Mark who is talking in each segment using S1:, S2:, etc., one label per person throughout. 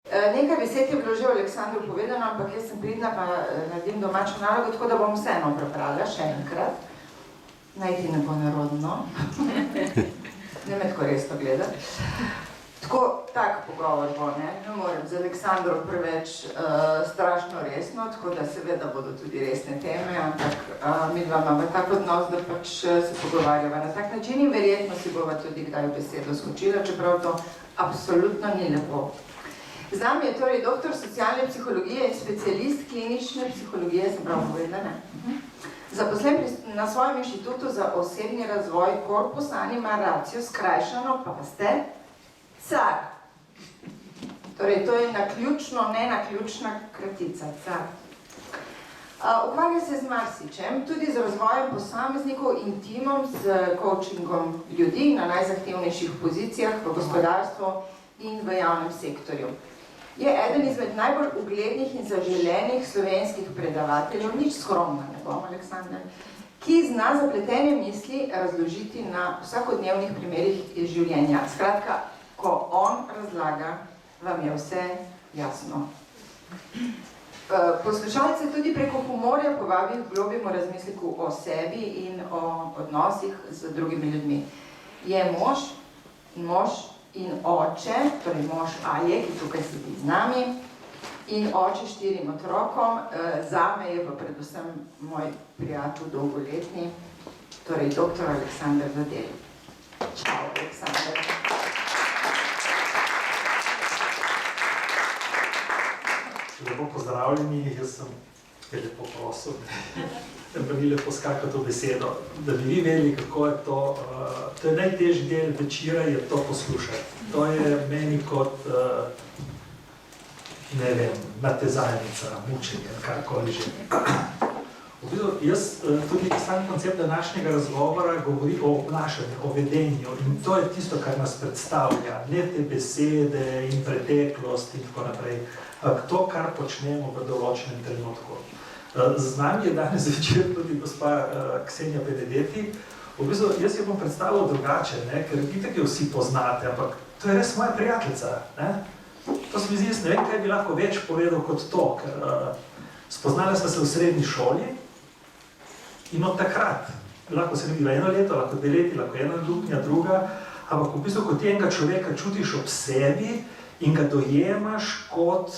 S1: Nekaj besed je bilo že o Aleksandru povedano, ampak jaz sem pridna, pa naredim domačo nalogo, tako da bom vseeno prebrala še enkrat. Najti ne bo narodno. Ne me tako resno gledati. Tak pogovor bo, ne morem z Aleksandrom preveč strašno resno, tako da seveda bodo tudi resne teme, ampak mi dva imamo tak odnos, da pač se pogovarjava na tak način in verjetno si bova tudi kdaj v besedo skočila, čeprav to absolutno ni lepo. Z nami je torej doktor socialne psihologije in specialist klinične psihologije, sem prav povedala, ne? Zaposlen na svojem inštitutu za osebni razvoj Corpus Anima Ratio, skrajšano pa ste CAR. Torej, to je naključno, nenaključna kratica, CAR. Ukvarja se z marsičem, tudi z razvojem posameznikov in timom, z coachingom ljudi na najzahtevnejših pozicijah v gospodarstvu in v javnem sektorju. Je eden izmed najbolj uglednih in zaželenih slovenskih predavateljev, nič skromna, ne bom, Aleksander, ki zna zapletene misli razložiti na vsakodnevnih primerih iz življenja. Skratka, ko on razlaga, vam je vse jasno. Poslušalce tudi preko humorja povabi k globljemu razmisleku o sebi in o odnosih z drugimi ljudmi. Je mož in oče, torej mož Aje, ki tukaj sedi z nami, in oče 4 otrokom, zame je pa predvsem moj prijatelj dolgoletni, torej doktor Aleksander Zadel. Čau, Aleksander.
S2: Lepo pozdravljeni, jaz sem lepo prosil, da bi mi lepo skakati v besedo, da bi vi vedeli, kako je to. To je najtežji del večera, je to poslušati. To je meni kot, ne vem, natezalnica, mučenje, karkoli že. V bistvu, jaz tudi sam koncept današnjega razgovora govori o obnašanju, o vedenju in to je tisto, kar nas predstavlja, ne te besede in preteklost in tako naprej, ampak to, kar počnemo v določenem trenutku. Z nami je danes večer tudi gospa Ksenija Benedetti. V bistvu, jaz jo bom predstavil drugače, ne? Ker itak jo vsi poznate, ampak to je res moja prijateljica. Ne? To se mi zdi, jaz ne vem, kaj bi lahko več povedal kot to, ker spoznala sva se v srednji šoli in od takrat, lahko se ne bila 1 leto, lahko 2 leti, lahko 1 luknja, druga, ampak v bistvu, kot enega človeka čutiš ob sebi in ga dojemaš kot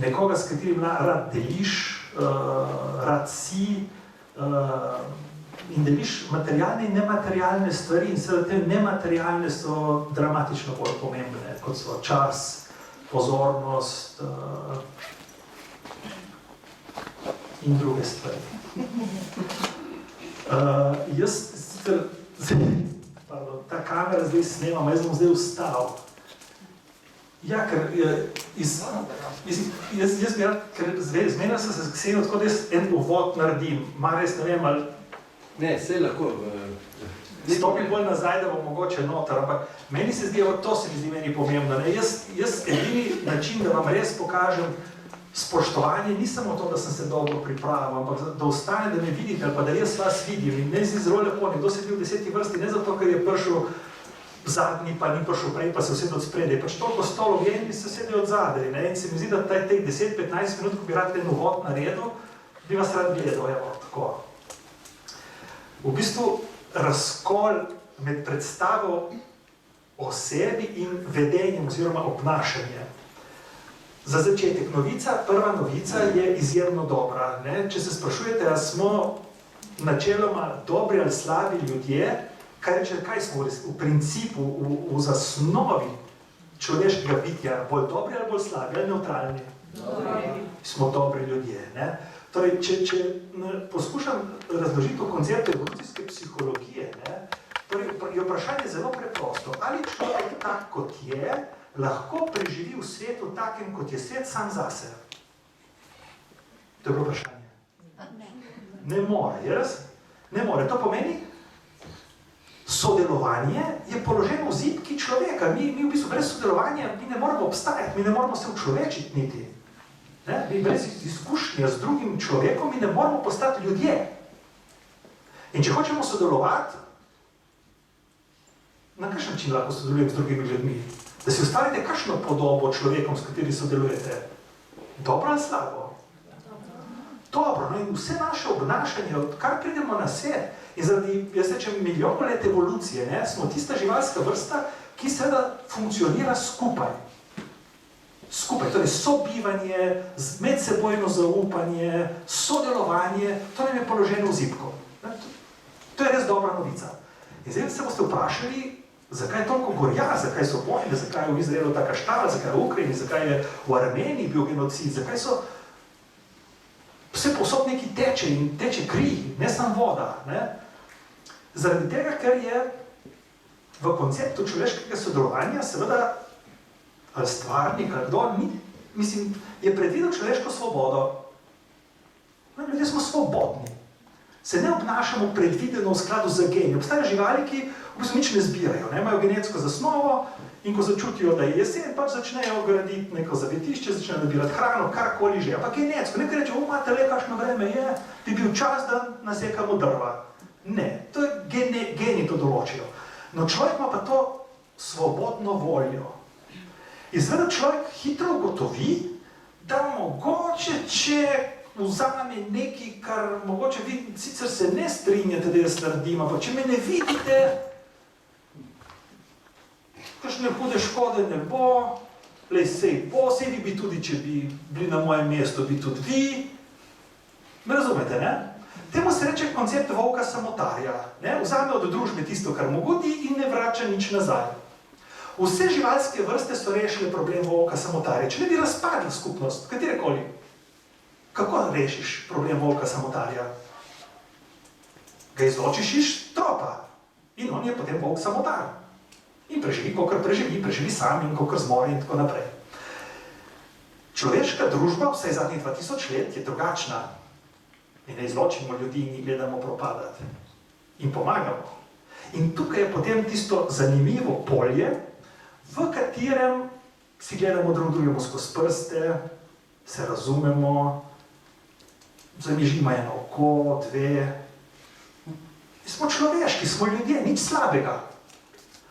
S2: nekoga, s katerim rad deliš, rad si in deliš materialne in nematerialne stvari in seveda te nematerialne so dramatično bolj pomembne, kot so čas, pozornost in druge stvari. Jaz sicer, ta kamera zdaj snemam, jaz bom zdaj vstal. Ja, ker jaz bi rad, ker zmenil sem se s Ksenijo, tako da jaz en uvod naredim, mar res ne vem, ali...
S3: Ne, sej lahko...
S2: Stopim bolj nazaj, da bo mogoče noter, ampak meni se zdi, to se mi zdi meni pomembno. Jaz edini način, da vam res pokažem spoštovanje, ni samo to, da sem se dobro pripravil, ampak da ostane, da me vidite, ali pa da jaz vas vidim. In meni se zdi zelo lepo, nekdo sedi v 10. vrsti, ne zato, ker je prišel zadnji, pa ni prišel prej, pa se vsedi od spredaj. Pač toliko stolov je in se sedi od zadaj. In se mi zdi, da teh 10-15 minut, ko bi rad en uvod naredil, bi vas rad gledal, evo, tako. V bistvu razkol med predstavo o sebi in vedenjem oziroma obnašanjem. Za začetek prva novica je izjemno dobra. Ne? Če se sprašujete, ali smo načeloma dobri ali slabi ljudje, kaj smo v principu, v zasnovi človeškega bitja, bolj dobri ali bolj slabi ali neutralni? Smo dobri ljudje. Ne? Torej, če poskušam razložiti v konceptu evolucijske psihologije, torej, je vprašanje zelo preprosto. Ali človek tak, kot je, lahko preživi v svetu takem, kot je svet, sam zase? To je bilo vprašanje. Ne more, jaz? Ne more. To pomeni, sodelovanje je položeno v zibki človeka. Mi v bistvu brez sodelovanja mi ne moramo obstajati, mi ne moramo se učlovečiti niti. Mi brez izkušnja z drugim človekom mi ne moramo postati ljudje. In če hočemo sodelovati, na kakšen način lahko sodelujem z drugimi ljudmi? Da si ustvarite kakšno podobo človekom, s katerim sodelujete. Dobro ali slabo? Dobro, no in vse naše obnašanje, odkar pridemo na svet, in zaradi, jaz rečem, milijonov let evolucije, ne, smo tista živalska vrsta, ki seveda funkcionira skupaj. Skupaj, torej sobivanje, medsebojno zaupanje, sodelovanje, to nam je položeno v zibko. To je res dobra novica. In zdaj se boste vprašali, zakaj je toliko gorja, zakaj so vojne, zakaj je v Izraelu taka štala, zakaj je v Ukrajini, zakaj je v Armeniji bil genocid, zakaj so vse posod neki teče in teče kri, ne samo voda. Ne? Zaradi tega, ker je v konceptu človeškega sodelovanja seveda stvarnik, ali kdo ni, mislim, je predvidel človeško svobodo. No, ljudje smo svobodni. Se ne obnašamo predvideno v skladu z geni. Obstajajo živali, ki v bistvu nič ne zbirajo, ne? Imajo genetsko zasnovo in ko začutijo, da je jesen, pač začnejo graditi neko zavetišče, začnejo nabirati hrano, karkoli že. Ampak genetsko, nekaj reče, imate le, kakšno vreme je, bi bil čas, da nasekamo drva. Ne, to je geni to določijo. No, človek ima pa to svobodno voljo. In seveda človek hitro ugotovi, da mogoče, če vzame nekaj, kar mogoče vi sicer se ne strinjate, da jaz naredim, ampak če me ne vidite, kakšne hude škode ne bo, lej sej bo, sej vi bi tudi, če bi bili na mojem mestu, bi tudi vi. Me razumete, ne? Temu se reče koncept volka samotarja. Ne? Vzame od družbe tisto, kar mu godi in ne vrača nič nazaj. Vse živalske vrste so rešile problem volka samotarja. Če ne bi razpadli skupnost, katerekoli, kako rešiš problem volka samotarja? Ga izločiš iz tropa in on je potem volk samotar. In preživi, kolikor preživi sam in kolikor zmore in tako naprej. Človeška družba, vsaj zadnjih 2000 let, je drugačna. In ne izločimo ljudi in jih gledamo propadati. In pomagamo. In tukaj je potem tisto zanimivo polje, v katerem si gledamo drug drugemu skozi prste, se razumemo, zamižimo eno oko, dve. Smo človeški, smo ljudje, nič slabega.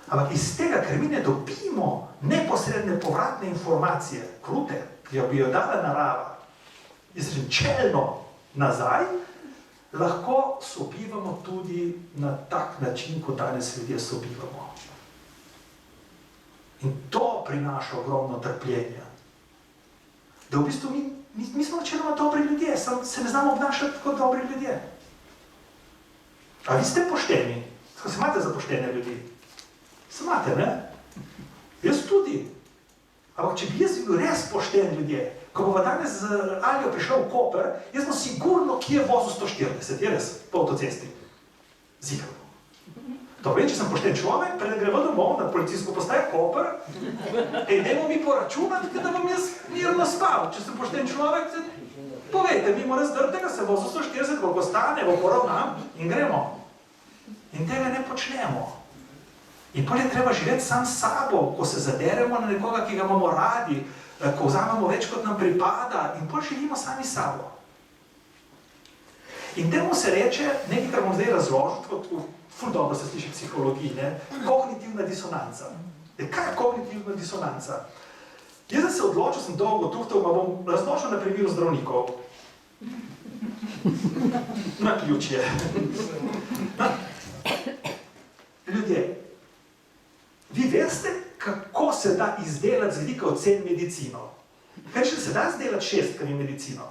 S2: Ampak iz tega, ker mi ne dobimo neposredne povratne informacije, krute, ki bi jo dala narava, izrečem čelno nazaj, lahko sobivamo tudi na tak način, kot danes ljudje sobivamo. In to prinaša ogromno trpljenja. Da v bistvu mi smo načeloma dobri ljudje, se ne znamo obnašati kot dobri ljudje. A vi ste pošteni? Se imate za poštene ljudi? Se imate, ne? Jaz tudi. Ampak če bi jaz bil res pošten ljudje, ko bova danes z Aljo prišla v Koper, jaz sem sigurno, ki je vozil 140, je res, po avtocesti. Zigal. To vem, če sem pošten človek, preden greva domov na policijsko postajo Koper, dajmo mi poračunati, da bom jaz mirno spal. Če sem pošten človek, povejte, mimo razdrtega se vozil 140, koliko stane, bo poravnam in gremo. In tega ne počnemo. In potem je treba živeti sam s sabo, ko se zaderemo na nekoga, ki ga imamo radi, ko vzamemo več, kot nam pripada, in potem živimo sami s sabo. In temu se reče, nekaj, kar bom zdaj razložil, tako ful dobro se sliši v psihologiji, ne? Kognitivna disonanca. Kaj je kognitivna disonanca? Jaz sem se odločil, sem dolgo tuhtal, ma bom razložil na primeru zdravnikov. Na ključje. Ljudje, vi veste, kako se da izdelati z vidika ocen medicino? Kaj še se da izdelati 6, kar je medicino?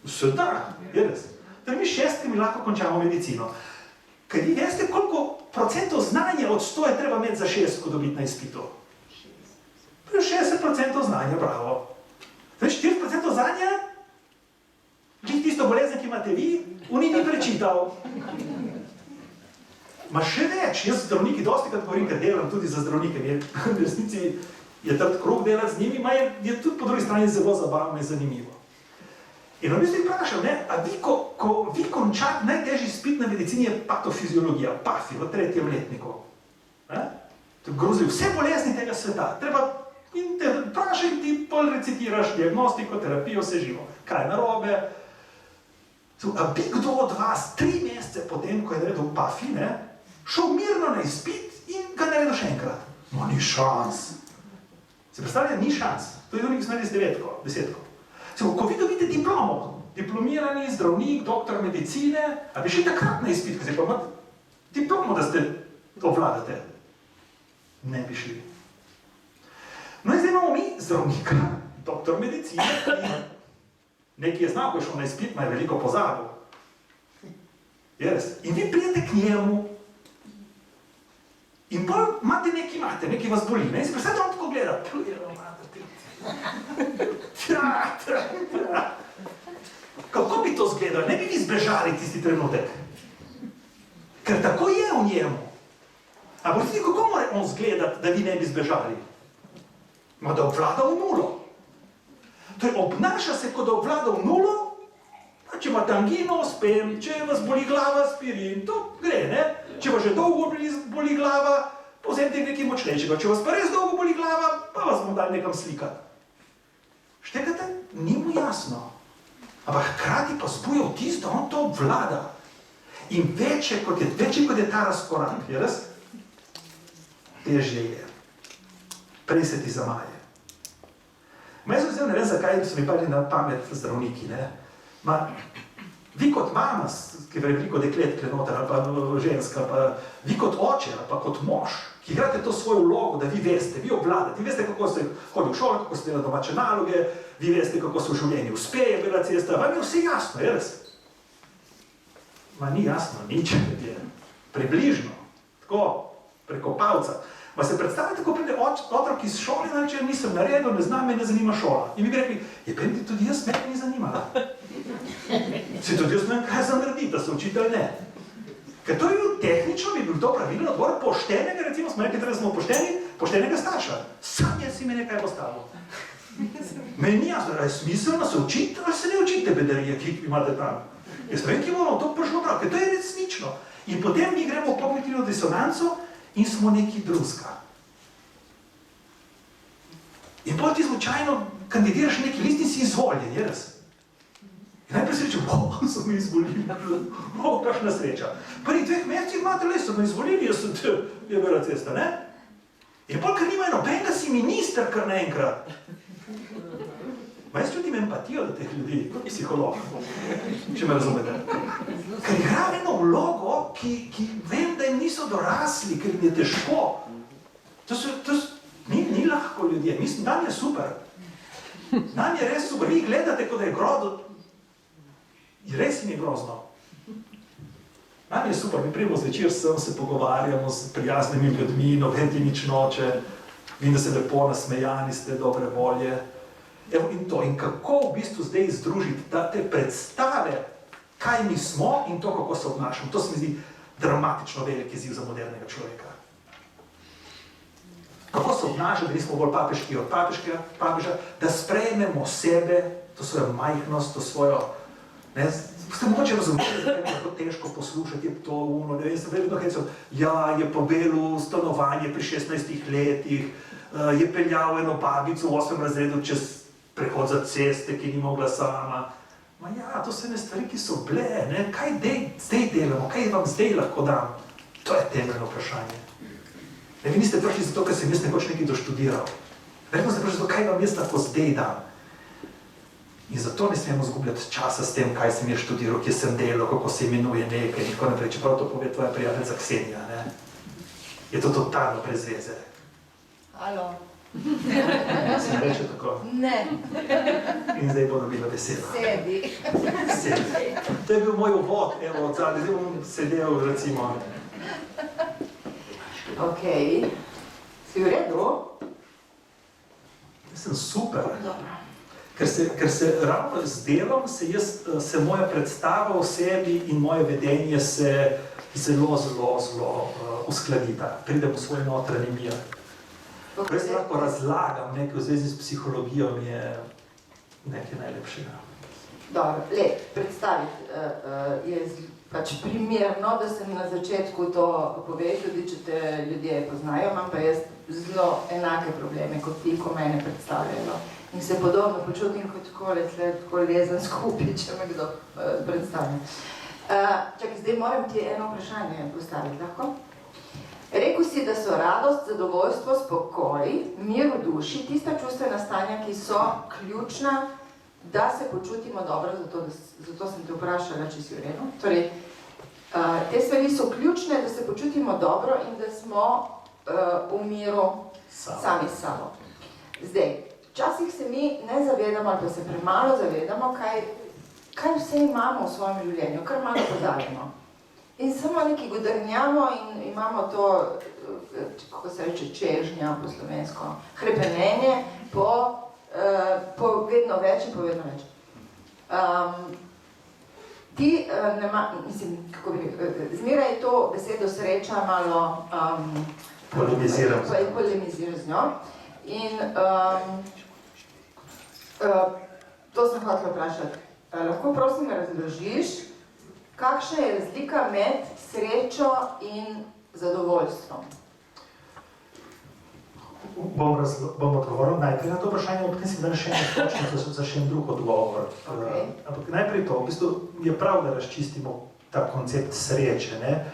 S2: Se da, je res. Torej mi 6 lahko končamo medicino. Kaj vi veste, koliko procentov znanja od 100 je treba imeti za 6, ko dobiti na izpitu? 60% znanja, bravo. Torej 40% znanja, glih tisto bolezen, ki imate vi, oni ni prečital. Ma še več, jaz zdravniki dosti krat govorim, ker delam tudi za zdravnike, v resnici je trd krug delati z njimi, je tudi po drugi strani zelo zabavno in zanimivo. In on bi se vprašal, a vi, ko vi končate najtežji izpit na medicini, je patofiziologija, PAFI, v 3. letniku. To grozi vse bolezni tega sveta. Treba in te vprašaj in ti pol recitiraš diagnostiko, terapijo, vse živo. Kaj je narobe? A bi kdo od vas 3 mesece potem, ko je naredil PAFI, šel mirno na izpit in ga naredil še enkrat. No, ni šans. Se predstavljate, ni šans. To je drugi, ki smo naredili z desetko. Ko vi dobite diplomo, diplomirani zdravnik, doktor medicine, a bi šli takrat na izpit, ko zdaj pa imate diplomo, da ste obvladate. Ne bi šli. No in zdaj imamo mi zdravnika, doktor medicine, ki nekaj je znal, ko je šel na izpit, ima je veliko pozabil. In vi prijete k njemu in bolj nekaj vas boli, ne? In se predstavljate, on tako gleda. Kako bi to zgledalo? Ne bi vi zbežali tisti trenutek. Ker tako je v njemu. A bolj kako mora on zgledati, da vi ne bi zbežali? Da obvlada v nulo. Torej, obnaša se, kot da obvlada v nulo, če imate angino, spem, če vas boli glava, aspirin, to gre, ne? Če vas že dolgo boli glava, povzemite nekaj močnejšega. Če vas pa res dolgo boli glava, pa vas bom dal nekam slikati. Štekate? Ni mu jasno. Ampak hkrati pa zbuja vtis, da on to obvlada. In večje kot je ta razkorak, je res? Težje je. Prej se ti zamaje. Jaz sem ne vem, zakaj so mi padli na pamet zdravniki, ne? Vi kot mama, ki je veliko deklet noter, ali pa ženska, pa vi kot oče, ali pa kot mož, ki igrate to svojo vlogo, da vi veste, vi obvladate, vi veste, kako ste hodili v šolo, kako ste delali domače naloge, vi veste, kako se v življenju uspeje, bila cesta, vam je vse jasno, je res? Ni jasno, nič je. Približno, tako, preko palca. Se predstavljate, ko pride otrok iz šole, če nisem naredil, ne znam, me ne zanima šola. In bi bi rekli, tudi jaz me ni zanimala. Se tudi jaz ne vem, kaj za narediti, da se učitelj ne. Ker to je bil tehnično, bi bil to pravilen odgovor poštenega, recimo smo rekli, da smo poštenega starša. Sam jaz si me nekaj postavil. Meni ni jasno, je smiselno se učiti, ali se ne učite bedarije, ki imate tam. Jaz ne vem, ki moramo to prišlo prav, ker to je resnično. In potem mi gremo v kognitivno disonanco in smo neki drugega. In potem ti slučajno kandidiraš neki list in si izvoljen, je res? In najprej si rečem, so me izvolili, kakšna sreča. Prvih 2 mesecih imate le, so me izvolili, jaz sem je bila cesta, ne? In potem, ker nimajo nobenega, si minister kar naenkrat. Jaz čutim empatijo do teh ljudi, kot psiholog, če me razumete. Ker igrajo eno vlogo, ki vem, da jim niso dorasli, ker jim je težko. To ni lahko ljudje, mislim, nam je super. Nam je res super, vi gledate, kot da je grozno. Res jim je grozno. Nam je super, mi prijemo zvečer sem, se pogovarjamo s prijaznimi ljudmi, noben ti nič noče, vidim, da se lepo nasmejani ste, dobre volje. Evo in to, in kako v bistvu zdaj združiti te predstave, kaj mi smo in to, kako se obnašamo. To se mi zdi dramatično velik izziv za modernega človeka. Kako se obnašati, da nismo bolj papeški od papeža, da sprejmemo sebe, to svojo majhnost, to svojo, ne, ste mogoče razumeli, da je tako težko poslušati, je to uno, ne vem, sem vedno hecel, ja, je pobelil stanovanje pri 16 letih, je peljal eno babico v 8. razredu čez prehod za ceste, ki ni mogla sama. Ja, to so ene stvari, ki so bile, ne? Kaj zdaj delamo, kaj vam zdaj lahko dam? To je temeljno vprašanje. Ne, vi niste prišli zato, ker sem jaz nekoč nekaj doštudiral. Verjetno ste prišli zato, kaj vam jaz lahko zdaj dam. In zato ne smemo zgubljati časa s tem, kaj sem jaz študiral, kje sem delal, kako se imenuje nekaj in tako naprej. Čeprav to pove tvoja prijateljica Ksenija, ne? Je to totalno brez veze.
S1: Halo.
S2: Se ne reče tako?
S1: Ne.
S2: In zdaj bo dobila besedo.
S1: Sedi.
S2: To je bil moj uvod, evo, zdaj bom sedel, recimo.
S1: Ok. Si v redu?
S2: Jaz sem super.
S1: Dobro.
S2: Ker se ravno z delom se moja predstava o sebi in moje vedenje se zelo uskladita. Pridem v svoj notranji mir. Jaz lahko razlagam nekaj v zvezi s psihologijo, mi je nekaj najlepšega.
S1: Dobro, predstaviti je pač primerno, da sem na začetku to povedal, tudi če te ljudje poznajo, imam pa jaz zelo enake probleme kot ti, ko mene predstavljajo. In se podobno počutim kot tako lezen skupaj, če me kdo predstavlja. Čakaj, zdaj moram ti eno vprašanje postaviti, lahko? Rekel si, da so radost, zadovoljstvo, spokoj, mir v duši, tista čustvena stanja, ki so ključna, da se počutimo dobro, zato sem te vprašala, če si v redu. Torej, te stvari so ključne, da se počutimo dobro in da smo v miru sami s sabo. Zdaj, včasih se mi ne zavedamo, ali pa se premalo zavedamo, kaj vse imamo v svojem življenju, kar malo pozabimo. In samo nekaj godrnjamo in imamo to, kako se reče, čežnja po slovensko, hrepenenje po vedno več in po vedno več. Zmeraj to besedo sreča malo
S2: polemizira
S1: z njo. In to sem hotela vprašati. Lahko prosim razložiš, kakšna je razlika med srečo in zadovoljstvom?
S2: Bom odgovoril najprej na to vprašanje, potem si danes še eno točno za še en drug odgovor.
S1: Okay.
S2: Ampak najprej to, v bistvu je prav, da razčistimo ta koncept sreče. Ne?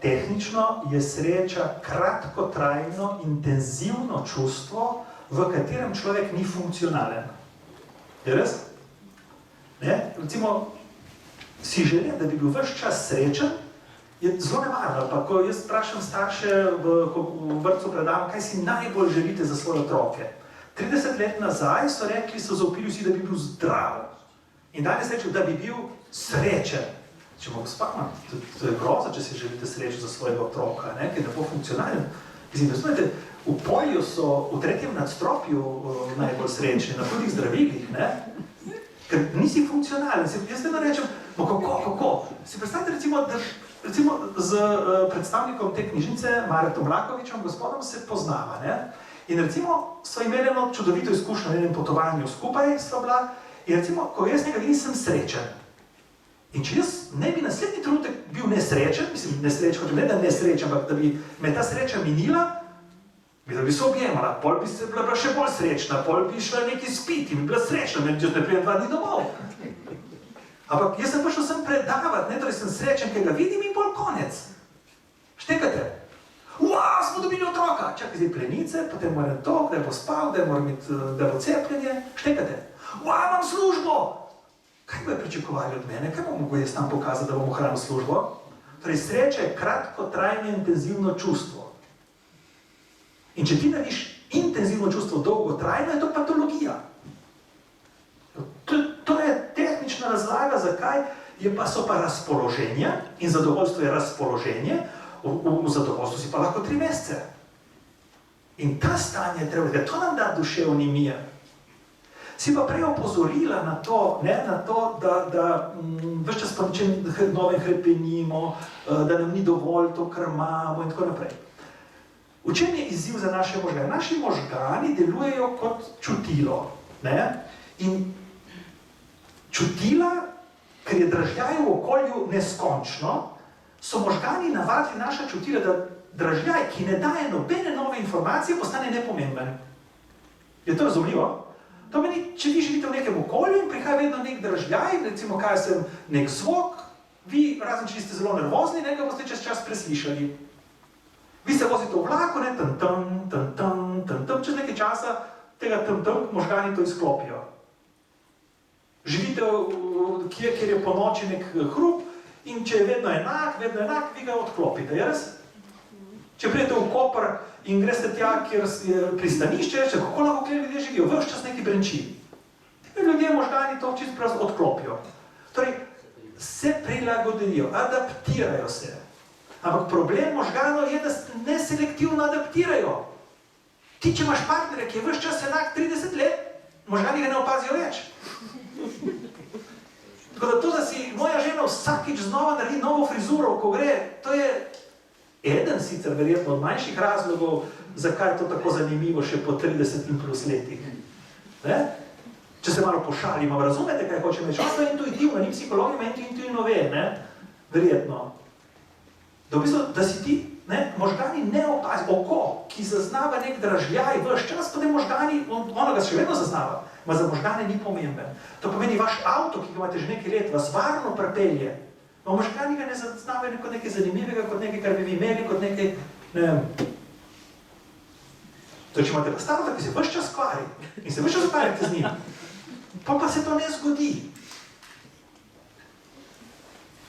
S2: Tehnično je sreča kratkotrajno, intenzivno čustvo, v katerem človek ni funkcionalen. Je res? Ne? Recimo, si želim, da bi bil ves čas srečen, je zelo nevarno. Pa ko jaz vprašam starše, ko v vrtcu predam, kaj si najbolj želite za svoje otroke. 30 let nazaj so rekli, so zaupili vsi, da bi bil zdrav. In danes rečejo, da bi bil srečen. Če mogo spama, to je groza, če si želite srečo za svojega otroka, ne? Ki je lepo funkcionalen. Mislim, razumete, v polju so v 3. nadstropju najbolj srečni, na hudih zdravilih, ne? Ker nisi funkcionalen. Jaz vedno rečem, no kako? Si predstavite recimo z predstavnikom te knjižnice, Marjatom Vlakovičem, gospodom, se poznava, ne? In recimo so imeli eno čudovito izkušnjo na enem potovanju skupaj, sva bila, in recimo, ko jaz nekaj nisem srečen. In če jaz ne bi naslednji trenutek bil nesrečen, mislim, ne da nesrečen, ampak da bi me ta sreča minila, da bi se objemala, pol bi se bila še bolj srečna, pol bi šla nekaj spiti in bi bila srečna, jaz ne prijem 2 dni domov. Ampak jaz sem prišel sem predavati, torej sem srečen, ker ga vidim in pol konec. Štekate? Smo dobili otroka! Čakaj, zdaj plenice, potem moram to, da bo spal, da bo cepljenje. Štekate? Imam službo! Kaj bojo pričakovali od mene? Kaj bom mogel jaz tam pokazati, da bom ohranil službo? Torej, sreča je kratkotrajno intenzivno čustvo. In če ti narediš intenzivno čustvo dolgotrajno, je to patologija. To je tehnična razlaga, zakaj so pa razpoloženja, in zadovoljstvo je razpoloženje, v zadovoljstvu si pa lahko 3 mesece. In ta stanje treba, da to nam da duševni mir. Si pa prej opozorila na to, da ves čas pa nečem novem hrepenimo, da nam ni dovolj to, kar imamo in tako naprej. V čem je izziv za naše možgane? Naši možgani delujejo kot čutilo. Ne? In čutila, ker je dražljaj v okolju neskončno, so možgani navadili naša čutila, da dražljaj, ki ne daje nobene nove informacije, postane nepomemben. Je to razumljivo? To meni, če vi živite v nekem okolju in prihaja vedno nek dražljaj, recimo kaj sem nek zvok, vi, razen če ste zelo nervozni, nekaj boste čez čas preslišali. Vi se vozite v vlaku, ne, tam, čez nekaj časa tega tam, možgani to izklopijo. Živite kjer je po noči nek hrup in če je vedno enak, vi ga odklopite, je res? Če prijete v Koper in greste tja, kjer je pristanišče, reče, kako lahko kjer ljudje živijo, ves čas neki brenči. Ljudje možgani to čisto prosto odklopijo. Torej, se prilagodijo, adaptirajo se. Ampak problem možganov je, da se neselektivno adaptirajo. Ti, če imaš partnere, ki je ves čas enak 30 let, možgani ga ne opazijo več. Tako da to, da si moja žena vsakič znova naredi novo frizuro, ko gre, to je eden sicer verjetno od manjših razlogov, zakaj je to tako zanimivo še po 30 in plus letih. Ne? Če se malo pošalim, razumete, kaj hočem reči? To je intuitivno, ni psihologija, ima intuitivno ve, ne? Verjetno. Da si ti, možgani ne opazi, oko, ki zaznava nek dražljaj ves čas, pa ne možgani, ono ga še vedno zaznava, ma za možgane ni pomemben. To pomeni, vaš avto, ki ga imate že nekaj let, vas varno prepelje. No, možgani ga ne zaznavajo kot nekaj zanimivega, kot nekaj, kar bi vi imeli, kot nekaj, ne vem. To, če imate pa starota, ki se vse čas kvari in se vse čas ukvarjate z njim, pa se to ne zgodi.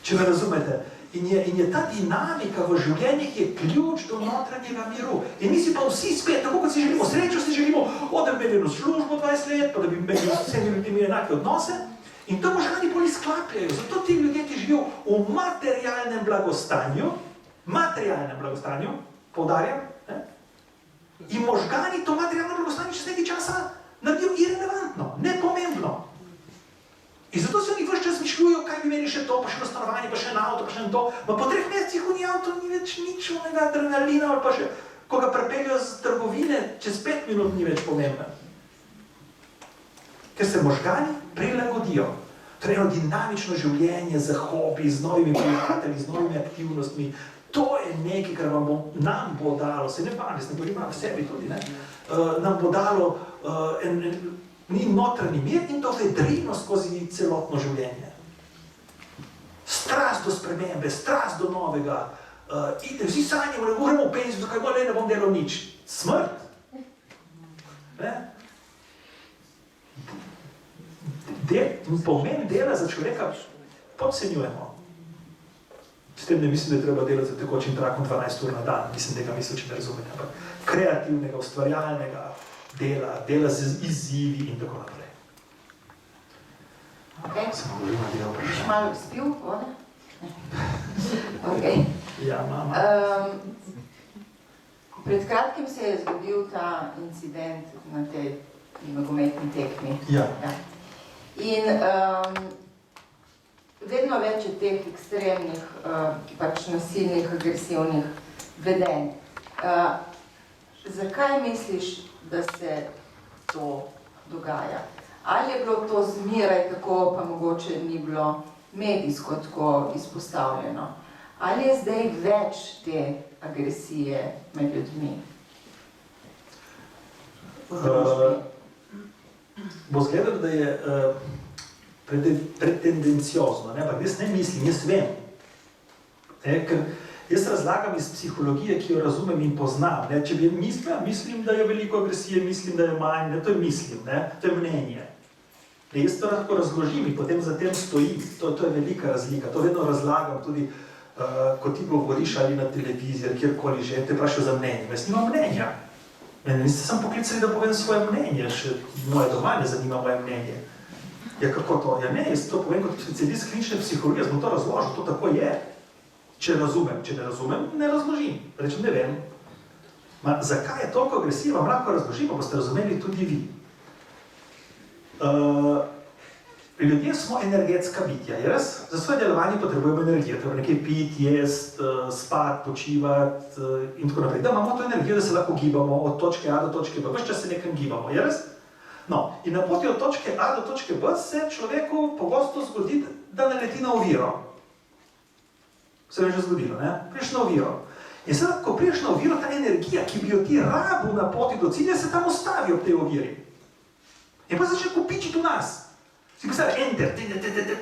S2: Če me razumete. In je ta dinamika v življenjih je ključ do notranjega miru. In mi si pa vsi spet, tako kot si želimo srečo, si želimo, da bi imeli eno službo 20 let, pa da bi imeli vsemi ljudmi enake odnose. In to možgani bolj izklapljajo. Zato ti ljudje, ki živijo v materialnem blagostanju, poudarjam, in možgani to materialno blagostanje čez nekaj časa naredijo irelevantno, nepomembno. In zato se oni vse čas mišljujo, kaj bi imeli še to, pa še na stanovanje, pa še na avto, pa še na to. Pa po 3 mesecih v avto ni več nič onega adrenalina, ali pa še, ko ga prepeljajo z trgovine, čez 5 minut ni več pomembno. Ker se možgani prilagodijo. Torej eno dinamično življenje z hobi, z novimi prijatelji, z novimi aktivnostmi. To je nekaj, kar nam bo dalo, se ne bavim, ne govorim v sebi tudi, nam bo dalo ni notranji mir in to vedrino skozi celotno življenje. Strast do spremembe, strast do novega. Vsi sanjamo, ne gremo v penzijo, zakaj bolj ne bom delal nič. Smrt. Pomen dela za človeka podcenjujemo. S tem ne mislim, da je treba delati za tekočim trakom 12 ur na dan. Mislim, da ga mislim, če ne razumete. Ampak kreativnega, ustvarjalnega dela z izzivi in tako naprej. Samo govorim na delo vprašanje.
S1: Biš malo spil, vode? Okay.
S2: Ja, mama.
S1: Pred kratkim se je zgodil ta incident na tej nogometni tekmi.
S2: Ja.
S1: In vedno več je teh ekstremnih, pač nasilnih, agresivnih vedenj. Zakaj misliš, da se to dogaja? Ali je bilo to zmeraj tako, pa mogoče ni bilo medijsko tako izpostavljeno? Ali je zdaj več te agresije med ljudmi?
S2: Bo zgledalo, da je pretendenciozno, ampak jaz ne mislim, jaz vem. Ker jaz razlagam iz psihologije, ki jo razumem in poznam. Če bi mislim, da je veliko agresije, mislim, da je manj, to je mislim, to je mnenje. Jaz to lahko razložim in potem za tem stojim. To je velika razlika. To vedno razlagam tudi, ko ti govoriš ali na televiziji, ali kjerkoli že, te vprašajo za mnenje. Jaz nimam mnenja. Mene niste samo poklicali, da povem svoje mnenje, še moje doma ne zanima moje mnenje. Ja, kako to? Ja, ne, jaz to povem kot specialist klinične psihologije, jaz bom to razložil, to tako je. Če razumem, če ne razumem, ne razložim. Rečem, ne vem. Zakaj je toliko agresije, vam lahko razložim, pa boste razumeli tudi vi. Ljudje smo energetska bitja, jaz za svoje delovanje potrebujemo energijo, treba nekaj piti, jesti, spati, počivati in tako naprej. Da imamo to energijo, da se lahko gibamo od točke A do točke B, ves čas se nekam gibamo, jaz? No, in na poti od točke A do točke B se človeku pogosto zgodi, da naleti na oviro. Se je že zgodilo, ne? Priješ na oviro. In sedaj, ko priješ na oviro, ta energija, ki bi jo ti rabil na poti do cilja, se tam ostavi ob tej oviri. In pa začne kopičiti v nas. Si postavljaš enter,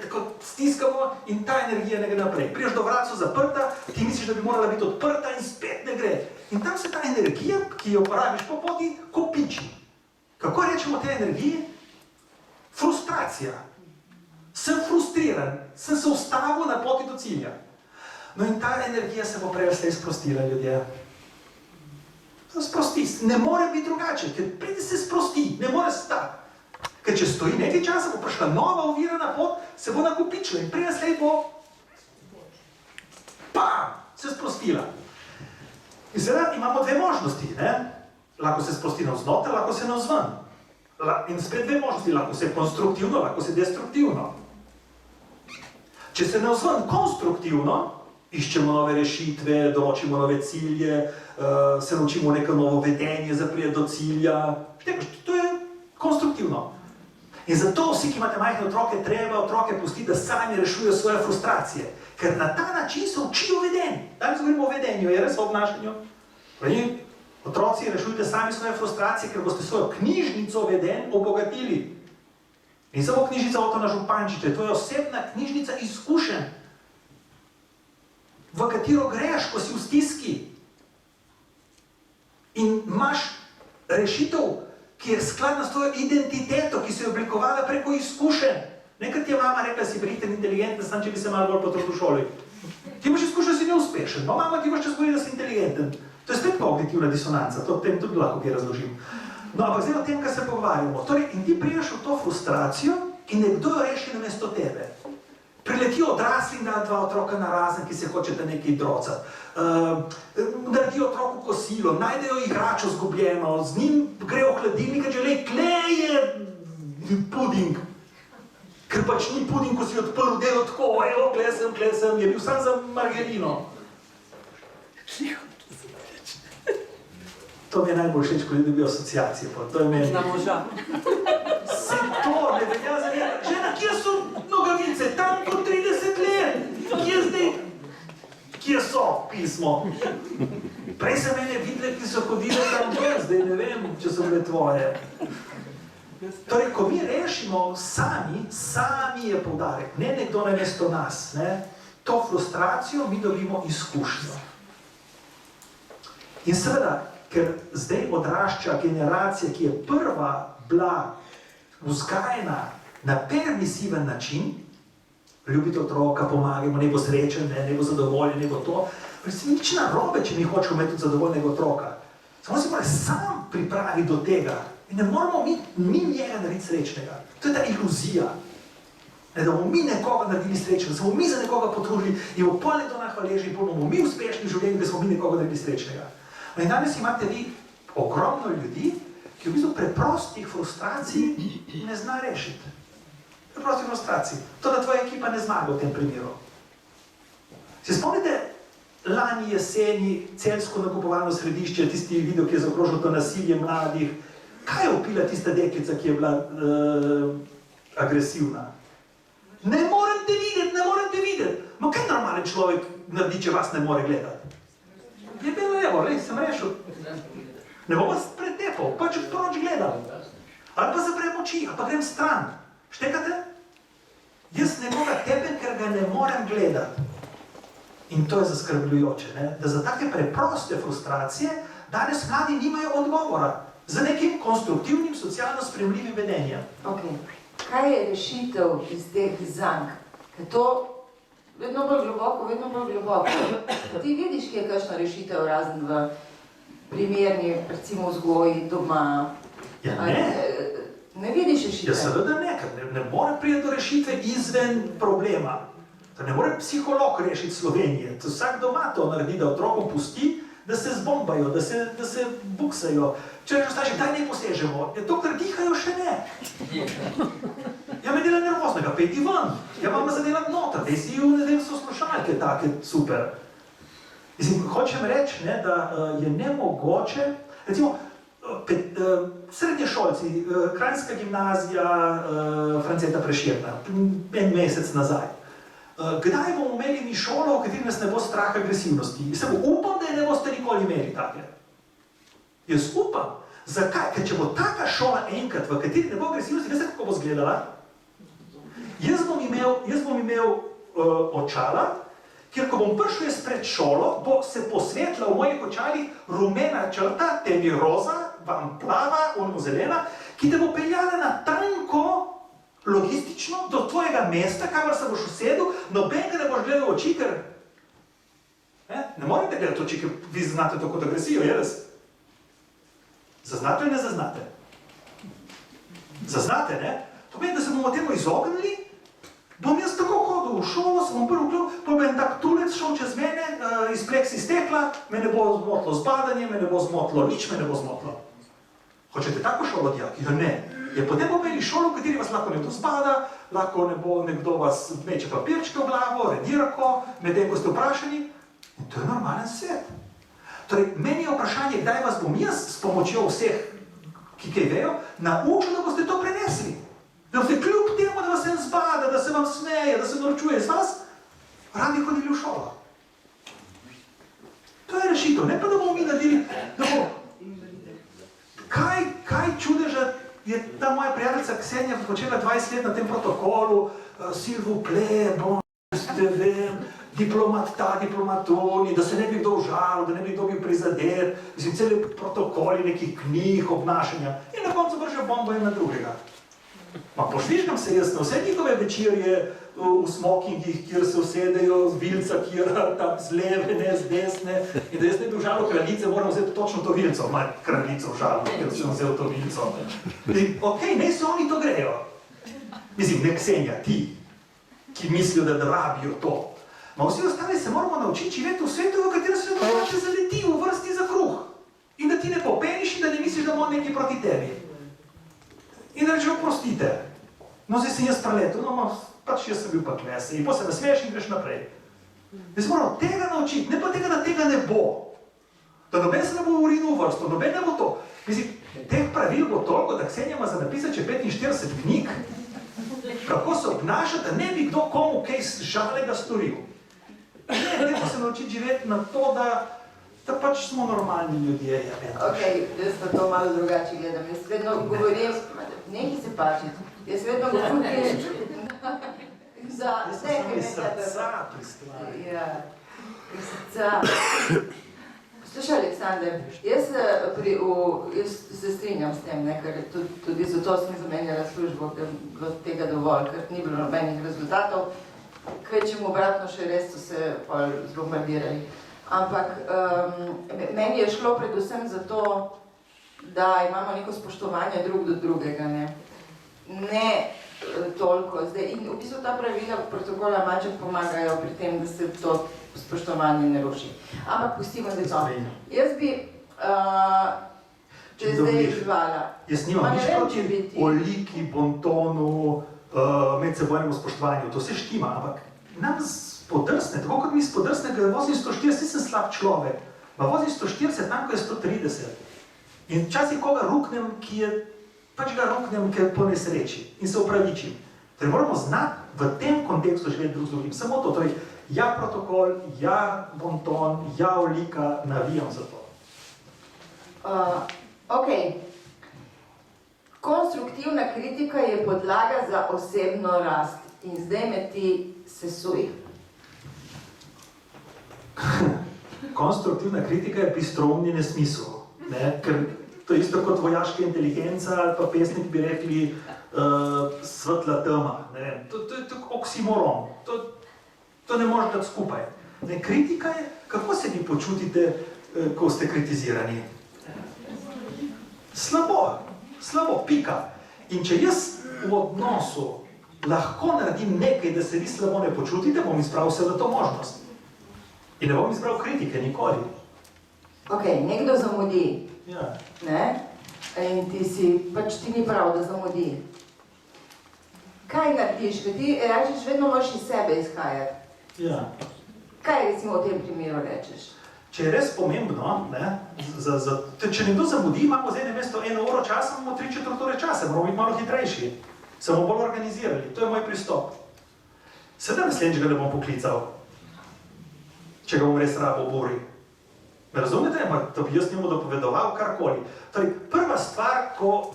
S2: tako stiskamo in ta energija ne gre naprej. Priješ do vrat so zaprta, ti misliš, da bi morala biti odprta in spet ne gre. In tam se ta energija, ki jo porabiš po poti, kopiči. Kako rečemo te energije? Frustracija. Sem frustriran, sem se ustavil na poti do cilja. No in ta energija se bo prej slej sprostila, ljudje. Sprosti, ne more biti drugače, ker pridi se sprosti, ne more stati. Ker če stoji nekaj časa, bo prišla nova ovirana pot, se bo nakopičila in prije slej bo se sprostila. In seveda imamo dve možnosti, ne? Lahko se sprosti navznoter, lahko se navzven. In spet dve možnosti, lahko se konstruktivno, lahko se destruktivno. Če se navzven konstruktivno, iščemo nove rešitve, določimo nove cilje, se naučimo neko novo vedenje za priti do cilja, to je konstruktivno. In zato vsi, ki imate majhne otroke, treba otroke pustiti, da sami rešujejo svoje frustracije. Ker na ta način se učijo vedenj. Danes govorimo o vedenju, je res o obnašanju. Otroci, rešujte sami svoje frustracije, ker boste svojo knjižnico vedenj obogatili. In samo knjižnica Otona Župančiča, to je osebna knjižnica izkušenj. v katero greš, ko si v stiski. In imaš rešitev, ki je skladna s tvojo identiteto, ki se je oblikovala preko izkušenj. Nekaj ti je mama rekla, si brihten, inteligenten, sam če bi se malo bolj potrudil v šoli. Ti imaš izkušnjo, da si neuspešen, no mama ti imaš čas govori, da si inteligenten. To je spet kognitivna disonanca, to tem tudi lahko kaj razložim. No, ampak zdaj o tem, kar se pogovarjamo. Torej, in ti priješ v to frustracijo in nekdo jo reši namesto tebe. Priletijo odrasli na dva otroka narazen, ki se hočete nekaj drocati. Naredijo otroku kosilo, najdejo igračo zgubljeno, z njim grejo v hladilnik, že le kleje puding. Ker pač ni puding, ko si odprl delo tako, evo, klesem, je bil sam za margarino. To mi je najbolj všeč, ko ljudi dobijo asociacije. To je meni.
S4: Na moža.
S2: Se to ne velja za njega. Žena, kje so nogavice? Tam po 30 let. Kje zdaj? Kje so pismo? Prej se mene videli, ki so hodili tam dol, zdaj ne vem, če so bile tvoje. Torej, ko mi rešimo sami je poudarek, ne nekdo namesto nas, ne? To frustracijo mi dobimo izkušnjo. In seveda, ker zdaj odrašča generacija, ki je prva bila vzgajena na permisiven način, ljubite otroka, pomagajmo, ne bo srečen, ne bo zadovoljen, ne bo to. Nič narobe, če mi hočemo imeti zadovoljnega otroka. Samo se mora sam pripraviti do tega. In ne moramo mi njega narediti srečnega. To je ta iluzija. Ne, da bomo mi nekoga naredili srečnega, da smo mi za nekoga potrudili in bomo pol nekdo nahvaležni, pol bomo mi uspešni v življenju, da smo mi nekoga naredili srečnega. In danes imate vi ogromno ljudi, ki v bistvu preprostih frustracij ne zna rešiti. Preprostih frustracij. To, da tvoja ekipa ne zmaga v tem primeru. Se spomnite lani jeseni celjsko nakupovalno središče, tisti video, ki je zaokrožil to nasilje mladih. Kaj je upila tista deklica, ki je bila agresivna? Ne morem te videti. Ma kaj normalen človek naredi, če vas ne more gledati? Je bilo evo, sem rešil. Ne bom vas pretepal, pač proč gledam. Ali pa zaprem oči, ali pa grem stran. Štekate? Jaz nekoga tepem, ker ga ne morem gledati. In to je zaskrbljujoče, ne? Da za take preproste frustracije danes mladi nimajo odgovora. Z nekim konstruktivnim, socialno sprejemljivim vedenjem.
S1: Okay. Kaj je rešitev iz teh zank? Ker to vedno bolj globoko. Ti vidiš, kje je kakšna rešitev razen v primerni, recimo vzgoji doma?
S2: Ja, ne.
S1: Ne vidiš rešitev?
S2: Ja, seveda ne, ker ne more priti do rešitve izven problema. Ne more psiholog rešiti Slovenije. Vsak doma to naredi, da otrokom pusti, da se zbombajo, da se buksajo. Če rečem starši, daj ne posežemo. Dokler dihajo, še ne. Ja, me dela nervoznega, pejdi ven. Ja, vam zadelat noter, dej si so slušalke take, super. Mislim, hočem reči, ne, da je nemogoče, recimo, srednješolci, Kranjska gimnazija, Franceta Prešerna, en mesec nazaj. Kdaj bomo imeli mi šolo, v kateri nas ne bo strah agresivnosti? Jaz upam, da je ne boste nikoli imeli take. Jaz upam. Zakaj? Ker če bo taka šola enkrat, v kateri ne bo agresivnosti, veste, kako bo izgledala? Jaz bom imel očala, kjer ko bom prišel jaz pred šolo, bo se posvetila v mojih očalih rumena črta, tebi roza, vam plava, ono zelena, ki te bo peljala na tanko, logistično, do tvojega mesta, kamor se boš usedel, nobenega ne boš gledal v oči, ker ne morate gledati v oči, ker vi zaznate to kot agresijo, je res? Zaznate ali ne zaznate? Zaznate, ne? To pomeni, da se bomo temu izognili, bom jaz tako hodil v šolo, se bom prvi vključil, pa bo en tak tulec šel čez mene, iz pleksi stekla, me ne bo zmotilo zbadanje, me ne bo zmotilo, nič me ne bo zmotilo. Hočete tako šolo, dijaki? Ja, ne. Je potem bomo imeli šolo, v kateri vas lahko nekdo zbada, lahko nekdo vas meče papirčke v glavo, redirko, medtem ko ste vprašani. In to je normalen svet. Torej, meni je vprašanje, kdaj vas bom jaz s pomočjo vseh, ki kaj vejo, naučil, da boste to prenesli. Da boste kljub temu, da vas en zbada, da se vam smeje, da se norčuje z vas, radi hodili v šolo. To je rešitev, ne pa da bomo mi naredili, da bo. Kaj čudeža je ta moja prijateljica Ksenija počela 20 let na tem protokolu, s'il vous plaît, bon, vem, diplomat ta, diplomat to, in da se ne bi kdo užalil, da ne bi kdo bil prizadet, mislim, cele protokoli nekih knjig, obnašanja in na koncu vrže bombo en na drugega. Ma požvižgam se jaz na vse njihove večerje v smokingih, kjer se usedejo z vilca, kjer tam z leve, ne z desne, in da jaz ne bi užalil kraljice, moram vzeti točno to vilco, ma kraljico užalil, ker sem vzel to vilco. In okej, ne se oni to grejo. Mislim, ne Ksenija, ti, ki mislijo, da rabijo to. Ma vsi ostali se moramo naučiti živeti v svetu, v katerem se domače zaleti v vrsti za kruh. In da ti ne popeniš in da ne misliš, da ima nekaj proti tebi. In da reče, oprostite. No, zdaj sem jaz preletel, no, pač jaz sem bil pa klese. In potem se nasmeješ in greš naprej. Jaz moram tega naučiti, ne pa tega, da tega ne bo. Da noben se ne bo urinil v vrsto, noben ne bo to. Mislim, teh pravil bo toliko, da Ksenija ima za napisati 45 knjig, kako se obnašati, da ne bi kdo komu kaj žalega storil. Ne, treba se naučiti živeti na to, da pač smo normalni ljudje.
S1: Okej, jaz pa to malo drugače gledam. Jaz vedno govorim, nekaj se pačiti. Jaz vedno govorim za vse, ki
S2: iz srca pristrajam.
S1: Ja, iz srca. Slušaj, Aleksander, jaz se strinjam s tem, ker tudi zato sem zamenjala službo, ker bilo tega dovolj, ker ni bilo nobenih rezultatov. Kvečemu obratno še res so se zbombardirali. Ampak meni je šlo predvsem zato, da imamo neko spoštovanje drug do drugega, ne toliko. Zdaj, in v bistvu ta pravila protokola Maček pomagajo pri tem, da se to spoštovanje ne ruši. Ampak pustimo zdaj to. Jaz bi če zdaj izvala.
S2: Jaz nimam nič proti oliki, bontonu, medsebojnemu spoštovanju, to se štima, ampak nam spodrsne, tako kot mi spodrsne, ker vozim 140, nisem slab človek, pa vozim 140, tam ko je 130. In včasih koga ruknem, pač ga ruknem, ker po nesreči in se opravičim. Torej moramo znati v tem kontekstu živeti drug z drugim, samo to, torej ja protokol, ja bonton, ja olika, navijam za to.
S1: Okej. Konstruktivna kritika je podlaga za osebno rast in zdaj me ti sesuj.
S2: Konstruktivna kritika je bistromni nesmisel, ker to je isto kot vojaška inteligenca ali pa pesnik bi rekli svetla tema. To je tako oksimoron, to ne može dati skupaj. Kritika je, kako se vi počutite, ko ste kritizirani? Slabo, pika. In če jaz v odnosu lahko naredim nekaj, da se vi slabo ne počutite, bom izbral vse za to možnost. In ne bom izbral kritike, nikoli.
S1: Okej, nekdo zamudi.
S2: Ja.
S1: Ne? In ti ni prav, da zamudi. Kaj narediš? Ker ti rečeš, vedno moraš iz sebe izhajati.
S2: Ja.
S1: Kaj recimo v tem primeru rečeš?
S2: Če je res pomembno, če nekdo zamudi, imamo zdaj namesto 1 uro časa, imamo 3/4 ure časa, moramo biti malo hitrejši, se bomo bolj organizirali, to je moj pristop. Sedaj naslednjega ne bom poklical, če ga bom res rabo v uri. Me razumete? Da bi jaz njemu dopovedoval karkoli. Torej, prva stvar, ko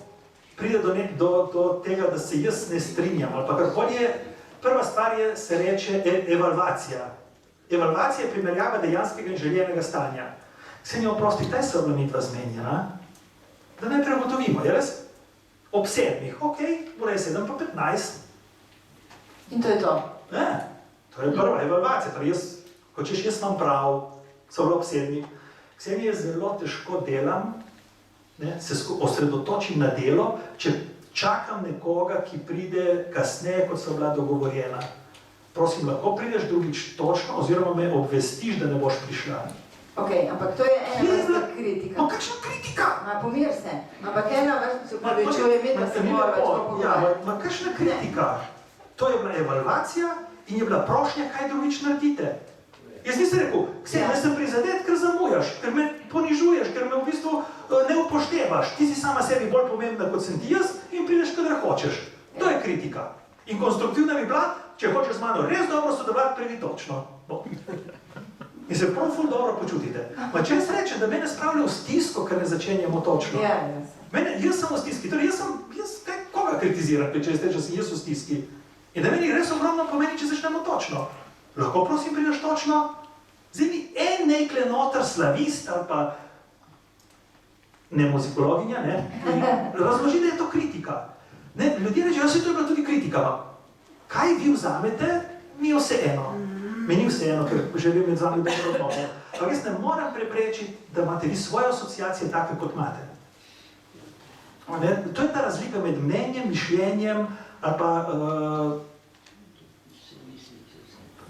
S2: pride do tega, da se jaz ne strinjam, ali pa karkoli je, prva stvar je, se reče evalvacija. Evalvacija je primerjava dejanskega in željenega stanja. Ksenija, oprosti, kaj se oblanitva zmenja? Da najprej ugotovimo, je res? Ob 7, okej, ura je 7 pa 15.
S1: In to je to?
S2: Ne, to je prva evalvacija. Torej jaz, ko češ, jaz imam prav, so ob 7. Ksenija, zelo težko delam, se osredotočim na delo, če čakam nekoga, ki pride kasneje, kot so bila dogovorjena. Prosim, lahko prideš drugič točno, oziroma me obvestiš, da ne boš prišla.
S1: Okej, ampak to je ena vrsta kritika.
S2: No, kakšna kritika?
S1: Pomir se. Ampak ena vrsta se upravičuje, da se mora več pogovarjati.
S2: Ja, kakšna kritika? To je bila evalvacija in je bila prošnja, kaj drugič naredite. Jaz nisem rekel, Ksenija, jaz sem prizadet, ker zamujaš, ker me ponižuješ, ker me v bistvu ne upoštevaš. Ti si sama sebi bolj pomembna, kot sem ti jaz in prideš, kadar hočeš. To je kritika. In konstruktivna bi bila, če hočeš z mano res dobro sodelovati, pridi točno. In se prav ful dobro počutite. Ma če jaz rečem, da mene spravlja v stisko, ker ne začenjamo točno. Jaz sem v stiski, torej jaz koga kritiziram, če jaz rečem, da sem jaz v stiski. In da meni res ogromno pomeni, če začnemo točno. Lahko prosim prideš točno? Zdaj ni en nekle noter slavist ali pa ne muzikologinja, ne? Razloži, da je to kritika. Ne? Ljudje rečejo, to je bila tudi kritika. Kaj vi vzamete, mi je vseeno. Meni vseeno, ker želim med vami dobro odnose. Ampak jaz ne moram preprečiti, da imate vi svoje asociacije take, kot imate. Ne? To je ta razlika med mnenjem, mišljenjem ali pa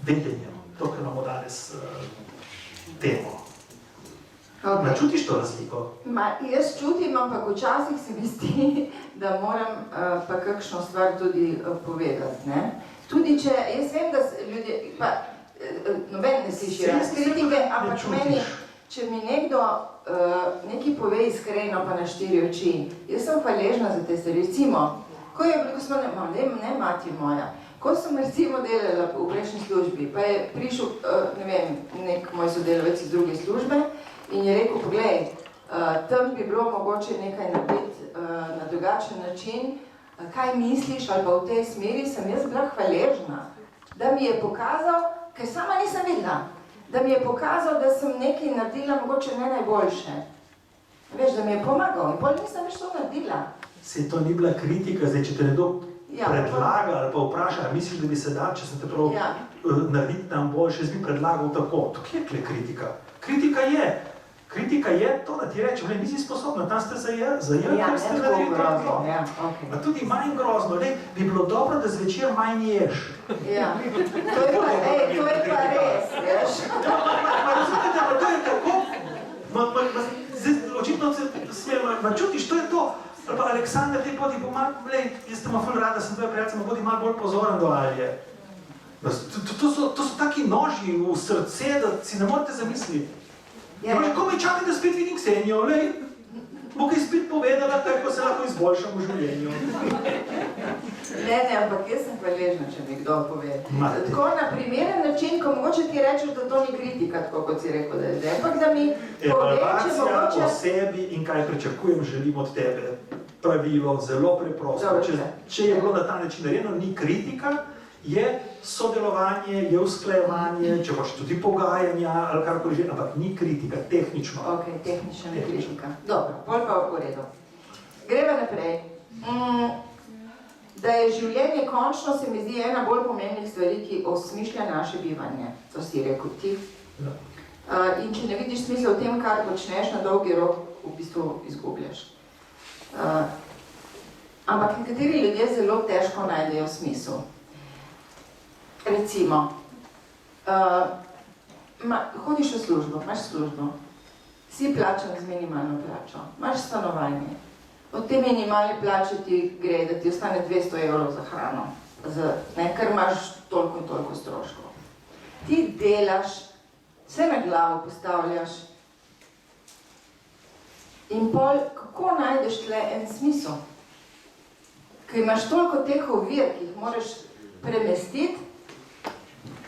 S2: vedenjem, to, kar imamo danes temo.
S1: Okay.
S2: Čutiš to razliko?
S1: Jaz čutim, ampak včasih se mi zdi, da moram pa kakšno stvar tudi povedati. Ne? Tudi če, jaz vem, da ljudje, pa noben ne sliši kritike, ampak meni, če mi nekdo nekaj pove iskreno pa na 4 oči, jaz sem hvaležna za te stvari. Recimo, ko je bilo, ne mati moja, ko sem recimo delala v prejšnji službi, pa je prišel, ne vem, nek moj sodelavec iz druge službe in je rekel, poglej, tam bi bilo mogoče nekaj narediti na drugačen način, kaj misliš ali pa v tej smeri, sem jaz bila hvaležna, da mi je pokazal, ker sama nisem videla, da mi je pokazal, da sem nekaj naredila mogoče ne najboljše. Veš, da mi je pomagal in pol nisem več to naredila.
S2: Se to ni bila kritika, zdaj, če te nekdo predlaga ali pa vpraša, misliš, da bi se dal, če sem te prav narediti tam boljše, jaz bi predlagal tako. To kje je kritika? Kritika je to, da ti reče, nisi sposobna, tam ste zajeli, kar ste naredili, to je to. A tudi manj grozno, bi bilo dobro, da zvečer manj ješ.
S1: Ja, to je pa res, veš.
S2: Razumete, pa to je tako, očitno se smelo, čutiš, to je to. Ali pa Aleksandar, ti podi bo malo, jaz te ima ful rad, da sem tvoja prijatelj, bodi malo bolj pozoren do Alije. To so taki noži v srce, da si ne morete zamisliti. Ko me čakaj, da spet vidim Ksenijo, bo kaj spet povedala, tako se lahko izboljšam v življenju.
S1: Ne, ampak jaz sem hvaležna, če mi kdo pove. Tako na primeren način, ko mogoče ti rečeš, da to ni kritika, tako kot si rekel, da je zdaj, ampak da mi pove, če mogoče...
S2: Evalvacija o sebi in kaj pričakujem, želim od tebe. Pravilo, zelo preprosto. Če je bilo na ta način narejeno, ni kritika, je sodelovanje, je usklajevanje, če boš tudi pogajanja ali karkoli že, ampak ni kritika, tehnično.
S1: Ok, tehnično ni kritika. Dobro, bolj pa v redu. Greva naprej. Da je življenje končno, se mi zdi ena bolj pomembnih stvari, ki osmišlja naše bivanje. To si rekel ti. In če ne vidiš smisla v tem, kar počneš, na dolgi rok v bistvu izgubljaš. Ampak nekateri ljudje zelo težko najdejo smisel. Recimo, hodiš v službo, imaš službo, si plačan z minimalno plačo, imaš stanovanje, od te minimalne plače ti gre, da ti ostane 200 evrov za hrano, ker imaš toliko in toliko stroškov. Ti delaš, vse na glavo postavljaš in pol, kako najdeš tle en smisel? Ker imaš toliko teh ovir, ki jih moraš premestiti.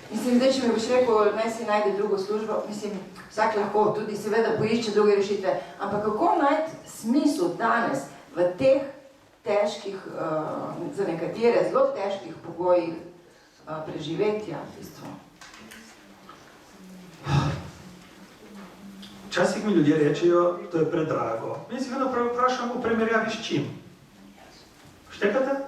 S1: Mislim, zdaj, če mi boš rekel, naj si najde drugo službo, mislim, vsak lahko tudi seveda poišče druge rešitve, ampak kako najti smisel danes v teh težkih, za nekatere zelo težkih pogojih preživetja, v bistvu?
S2: Včasih mi ljudje rečejo, to je predrago. Mi si vedno vprašam v primerjavi s čim. Štekate?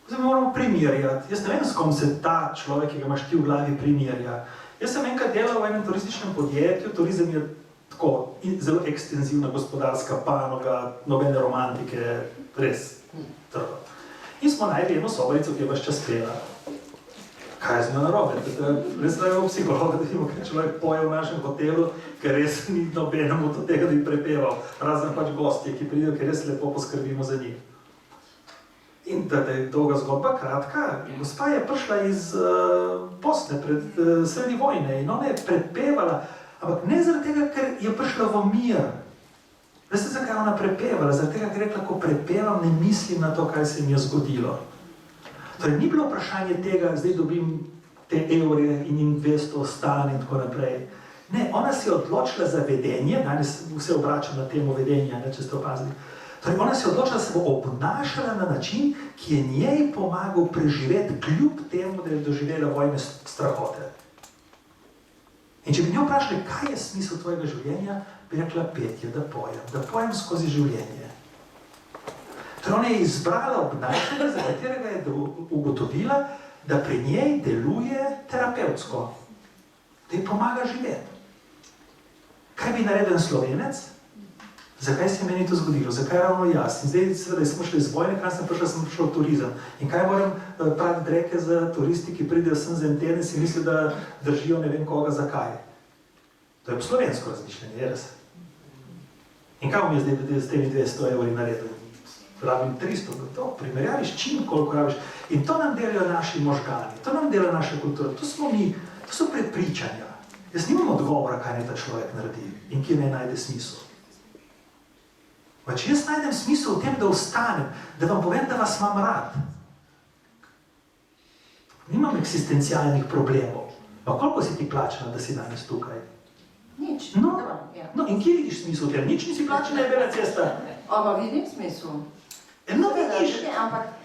S2: Zdaj moramo primerjati. Jaz ne vem, s kom se ta človek, ki ga imaš ti v glavi, primerja. Jaz sem enkrat delal v enem turističnem podjetju, turizem je tako zelo ekstenzivna gospodarska panoga, nobene romantike, res trdo. In smo najeli eno sobarico, ki je vaš čas pela. Kaj je z njo narobe? Res da je v psihologa, da imamo, kaj človek poje v našem hotelu, ker res ni nobenemu do tega, da bi prepeval. Razen pač gostje, ki pridejo, ker res lepo poskrbimo za njih. In da je dolga zgodba kratka, gospa je prišla iz Bosne sredi vojne in ona je prepevala, ampak ne zaradi tega, ker je prišla v mir. Veste, zakaj ona prepevala? Zaradi tega, ker je rekla, ko prepevam, ne mislim na to, kaj se mi je zgodilo. Torej, ni bilo vprašanje tega, zdaj dobim te evre in jim 200 ostane in tako naprej. Ne, ona se je odločila za vedenje, danes vse obračam na temo vedenja, če ste opazili. Torej, ona se je odločila, da se bo obnašala na način, ki je njej pomagal preživeti kljub temu, da je doživela vojne strahote. In če bi njo vprašali, kaj je smisel tvojega življenja, bi rekla petje, da pojem skozi življenje. Torej ona je izbrala obnašanje, za katerega je ugotovila, da pri njej deluje terapevtsko, da ji pomaga živeti. Kaj bi naredil Slovenec? Zakaj se je meni to zgodilo? Zakaj ravno jaz? In zdaj, seveda, smo šli iz vojne, kaj sem prišel v turizem. In kaj moram praviti dreke za turisti, ki pridejo sem za en teden in si mislijo, da držijo ne vem koga, zakaj? To je slovensko razmišljanje, je res. In kaj bom jaz zdaj s temi 200 evri naredil? Rabim 300, to primerjavi s čim, koliko rabiš. In to nam delajo naši možgani, to nam dela naša kultura, to smo mi, to so prepričanja. Jaz nimam odgovora, kaj naj ta človek naredi in kje naj najde smisel. Pa če jaz najdem smisel v tem, da ostanem, da vam povem, da vas imam rad. Nimam eksistencialnih problemov. Pa koliko si ti plačena, da si danes tukaj?
S1: Nič.
S2: No,
S1: Ja.
S2: no in kje vidiš smisel v tem? Nič nisi plačena, je bela cesta.
S1: Ama vidim smisel.
S2: No vidiš,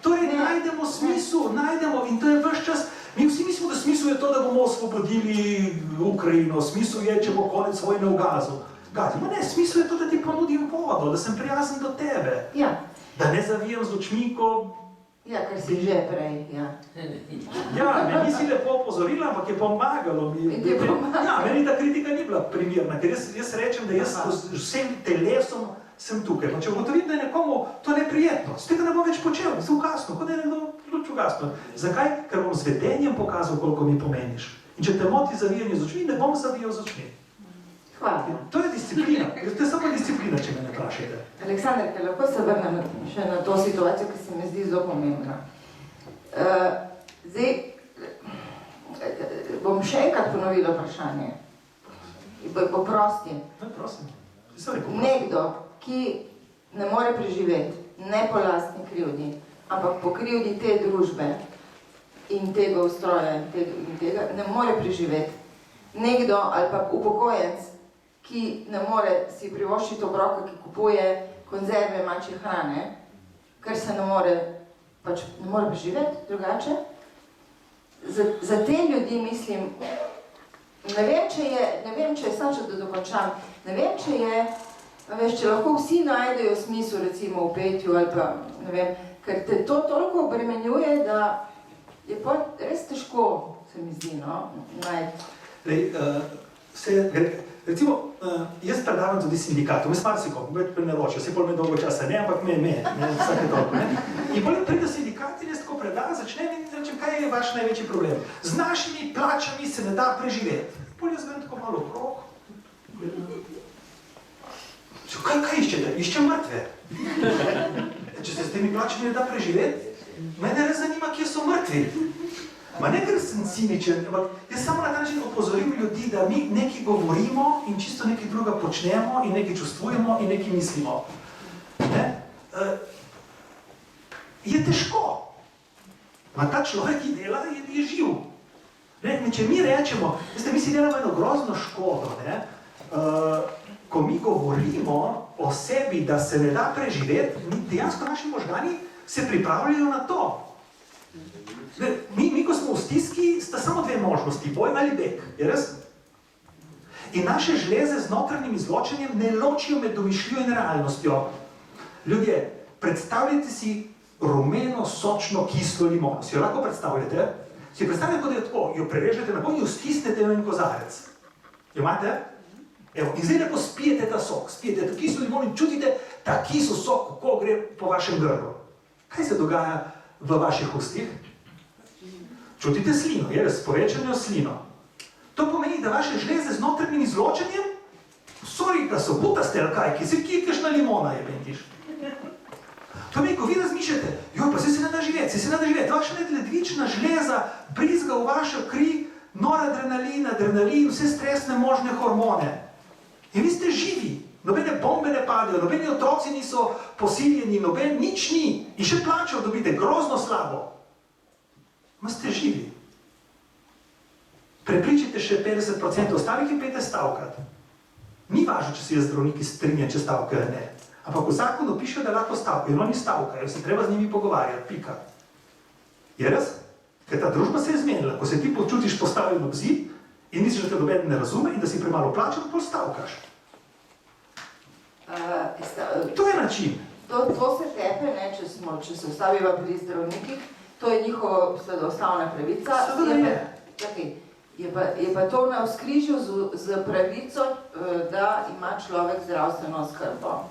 S2: torej najdemo smisel, najdemo in to je vaš čas. Mi vsi mislimo, da smisel je to, da bomo osvobodili Ukrajino, smisel je, če bo konec vojne v Gazu. Ma ne, smisel je to, da ti ponudim vodo, da sem prijazen do tebe.
S1: Ja.
S2: Da ne zavijem z očmi, ko...
S1: Ja, ker si že prej, ja.
S2: Ja, me nisi lepo opozorila, ampak je pomagalo mi. Ja, meni ta kritika ni bila primerna, ker jaz rečem, da jaz z vsem telesom sem tukaj. Pa če ugotovim, da je nekomu to neprijetno, z tega ne bom več počel, sem ugasno, kot da je nekdo luč ugasno. Zakaj? Ker bom z vedenjem pokazal, koliko mi pomeniš. In če te moti zavijanje z očmi, ne bom zavijal z očmi.
S1: Hvala.
S2: To je disciplina. To je samo disciplina, če me ne vprašate.
S1: Aleksandar, ker lahko se vrnem še na to situacijo, ki se mi zdi zelo pomembna. Zdaj, bom še enkrat ponovila vprašanje. Poprosti.
S2: Ne, prosim.
S1: Nekdo, ki ne more preživeti, ne po lastni krivdi, ampak po krivdi te družbe in tega ustroja in tega, ne more preživeti. Nekdo ali pa upokojenec, ki ne more si privoščiti obroka, ki kupuje konzerve mačje hrane, ker se ne more preživeti drugače. Za te ljudi mislim, ne vem, če je, samo če da dokončam, ne vem, če je, če lahko vsi najdejo smisel recimo v petju ali pa, ne vem, ker te to toliko obremenjuje, da je pa res težko, se mi zdi, no, najti.
S2: Recimo, jaz predavam tudi sindikatom, jaz marsikom, ne ročil, se pol me dolgo časa ne, ampak me, vsake toliko, ne. In potem pride sindikat in jaz tako predam, začnem in rečem, kaj je vaš največji problem. Z našimi plačami se ne da preživeti. Pol jaz grem tako malo okrog. Kaj iščete? Iščem mrtve. Če se s temi plačami ne da preživeti, mene res zanima, kje so mrtvi. Ma ne, ker sem ciničen, ampak jaz samo na ta način opozorim ljudi, da mi nekaj govorimo in čisto nekaj druga počnemo in nekaj čustvujemo in nekaj mislimo. Ne? Je težko. Ma ta človek, ki dela, je živ. Ne? Če mi rečemo, mi si delamo eno grozno škodo, ne? Ko mi govorimo o sebi, da se ne da preživeti, dejansko naši možgani se pripravljajo na to. Mi, ko smo v stiski, sta samo dve možnosti, boj ali beg, je res? In naše žleze z notranjim izločenjem ne ločijo med domišljijo in realnostjo. Ljudje, predstavljajte si rumeno, sočno, kislo limono. Si jo lahko predstavljate? Si jo predstavljate, kot je tako, jo prerežete na pol in jo stisnete v en kozarec. Jo imate? Evo, in zdaj lepo spijete ta sok, spijete ta kislo limono in čutite ta kisel sok, kako gre po vašem grlu. Kaj se dogaja v vaših ustih? Čutite slino, je res, povečanje slino. To pomeni, da vaše žleze z notranjim izločenjem, da so butaste ali kaj, ki se kakšna limona je, bentiš. To pomeni, ko vi razmišljate, joj, pa se ne da živeti, vaša ledvična žleza brizga v vašo kri noradrenalin, vse stresne možne hormone. In vi ste živi, nobene bombe ne padejo, nobeni otroci niso posiljeni, nič ni. In še plačo dobite, grozno slabo. Ma ste živi. Prepričajte še 50% ostalih in pejte stavkat. Ni važno, če se je zdravniki strinja, če stavkajo ali ne. Ampak v zakonu piše, da lahko stavkajo, in oni stavkajo, se treba z njimi pogovarjati, pika. Je res? Ker ta družba se je zmenila, ko se ti počutiš postavljen ob zid In misliš, da te noben ne razume in da si premalo plačan, pol stavkaš. To je način.
S1: To se tepe, ne, če se ustaviva pri zdravnikih, to je njihova ustavna pravica. Je pa to na vzkrižju z pravico, da ima človek zdravstveno oskrbo.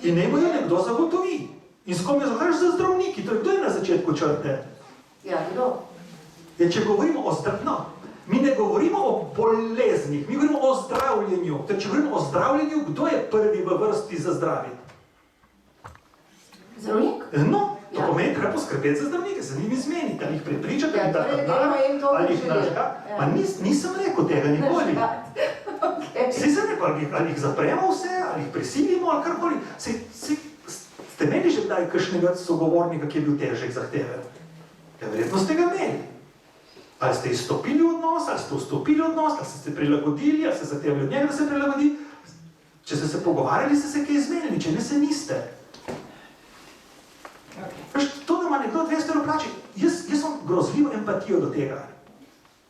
S2: In naj mu jo nekdo zagotovi. In s kom je zagotoviš za zdravniki? Torej, kdo je na začetku črte?
S1: Ja, kdo?
S2: Če govorimo o zdravljenju, mi ne govorimo o boleznih, mi govorimo o zdravljenju. Torej, če govorimo o zdravljenju, kdo je prvi v vrsti za zdravje?
S1: Zdravnik?
S2: No, to pomeni, treba poskrbeti za zdravnike, se njimi zmeniti, ali jih prepričati, ali
S1: torej,
S2: ali jih naška. Pa nisem rekel tega nikoli. Vsi sem rekel, ali jih zapremo vse, ali jih prisilimo, ali karkoli. Ste imeli že kdaj kakšnega sogovornika, ki je bil težek zahteven? Ja, verjetno ste ga imeli. Ali ste izstopili v odnos, ali ste vstopili v odnos, ali ste se prilagodili, ali ste zahtevali od njega, da se prilagodi. Če ste se pogovarjali, ste se kaj zmenili, če ne se niste. To, da ima nekdo 200 evrov plače, jaz imam grozljivo empatijo do tega.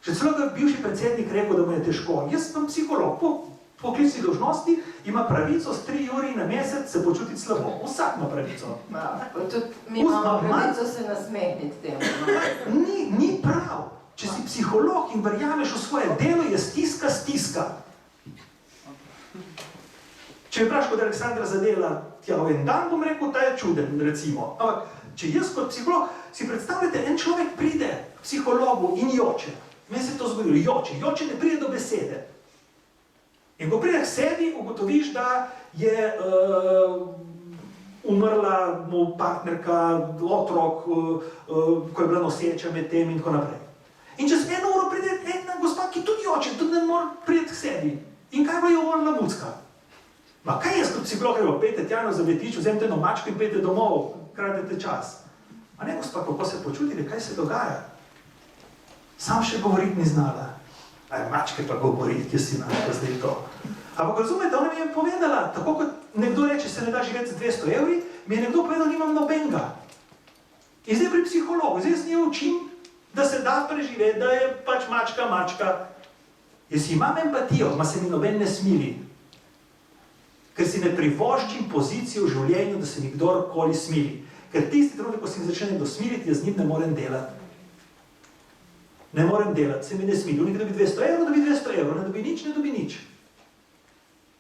S2: Še celo da bivši predsednik rekel, da mu je težko. Jaz sem psiholog, po poklicni dolžnosti ima pravico s 3 uri na mesec se počutiti slabo. Vsak ima pravico.
S1: Tudi mi imamo pravico se nasmehniti temu.
S2: Ni prav. Če si psiholog in verjameš v svoje delo, je stiska. Če me vprašaš kot Aleksandra zadela tja v en dan, bom rekel, ta je čuden, recimo. Ampak, če jaz kot psiholog, si predstavljate, en človek pride k psihologu in joče. Meni se je to zgodilo, joče ne pride do besede. In ko pride k sebi, ugotoviš, da je umrla mu partnerka, otrok, ko je bila noseča med tem in tako naprej. In čez 1 uro pride ena gospa, ki tudi joče, tudi ne more priti k sebi. In kaj pa je umrla mucka? Ma kaj jaz kot psiholog rekel, pejte tjano za vetič, vzemite eno mačko in pejte domov, kratite čas. Ma ne, gospa, kako se počutili, kaj se dogaja? Sam še govoriti ni znala. Mačke pa govoriti, kje si našla zdaj to. Ampak razumete, ona mi je povedala, tako kot nekdo reče, se ne da živeti z 200 evri, mi je nekdo povedal, nimam nobenega. In zdaj pri psihologu, zdaj jaz nje učim, da se da preživeti, da je pač mačka. Jaz imam empatijo, ma se mi noben ne smili. Ker si ne privoščim pozicijo v življenju, da se mi kdorkoli smili. Ker tisti trenutek, ko se mi začne nekdo smiliti, jaz z njim ne morem delati. Ne morem delati, se mi ne smili. Nekdo dobi 200 evrov, dobi 200 evrov, ne dobi nič.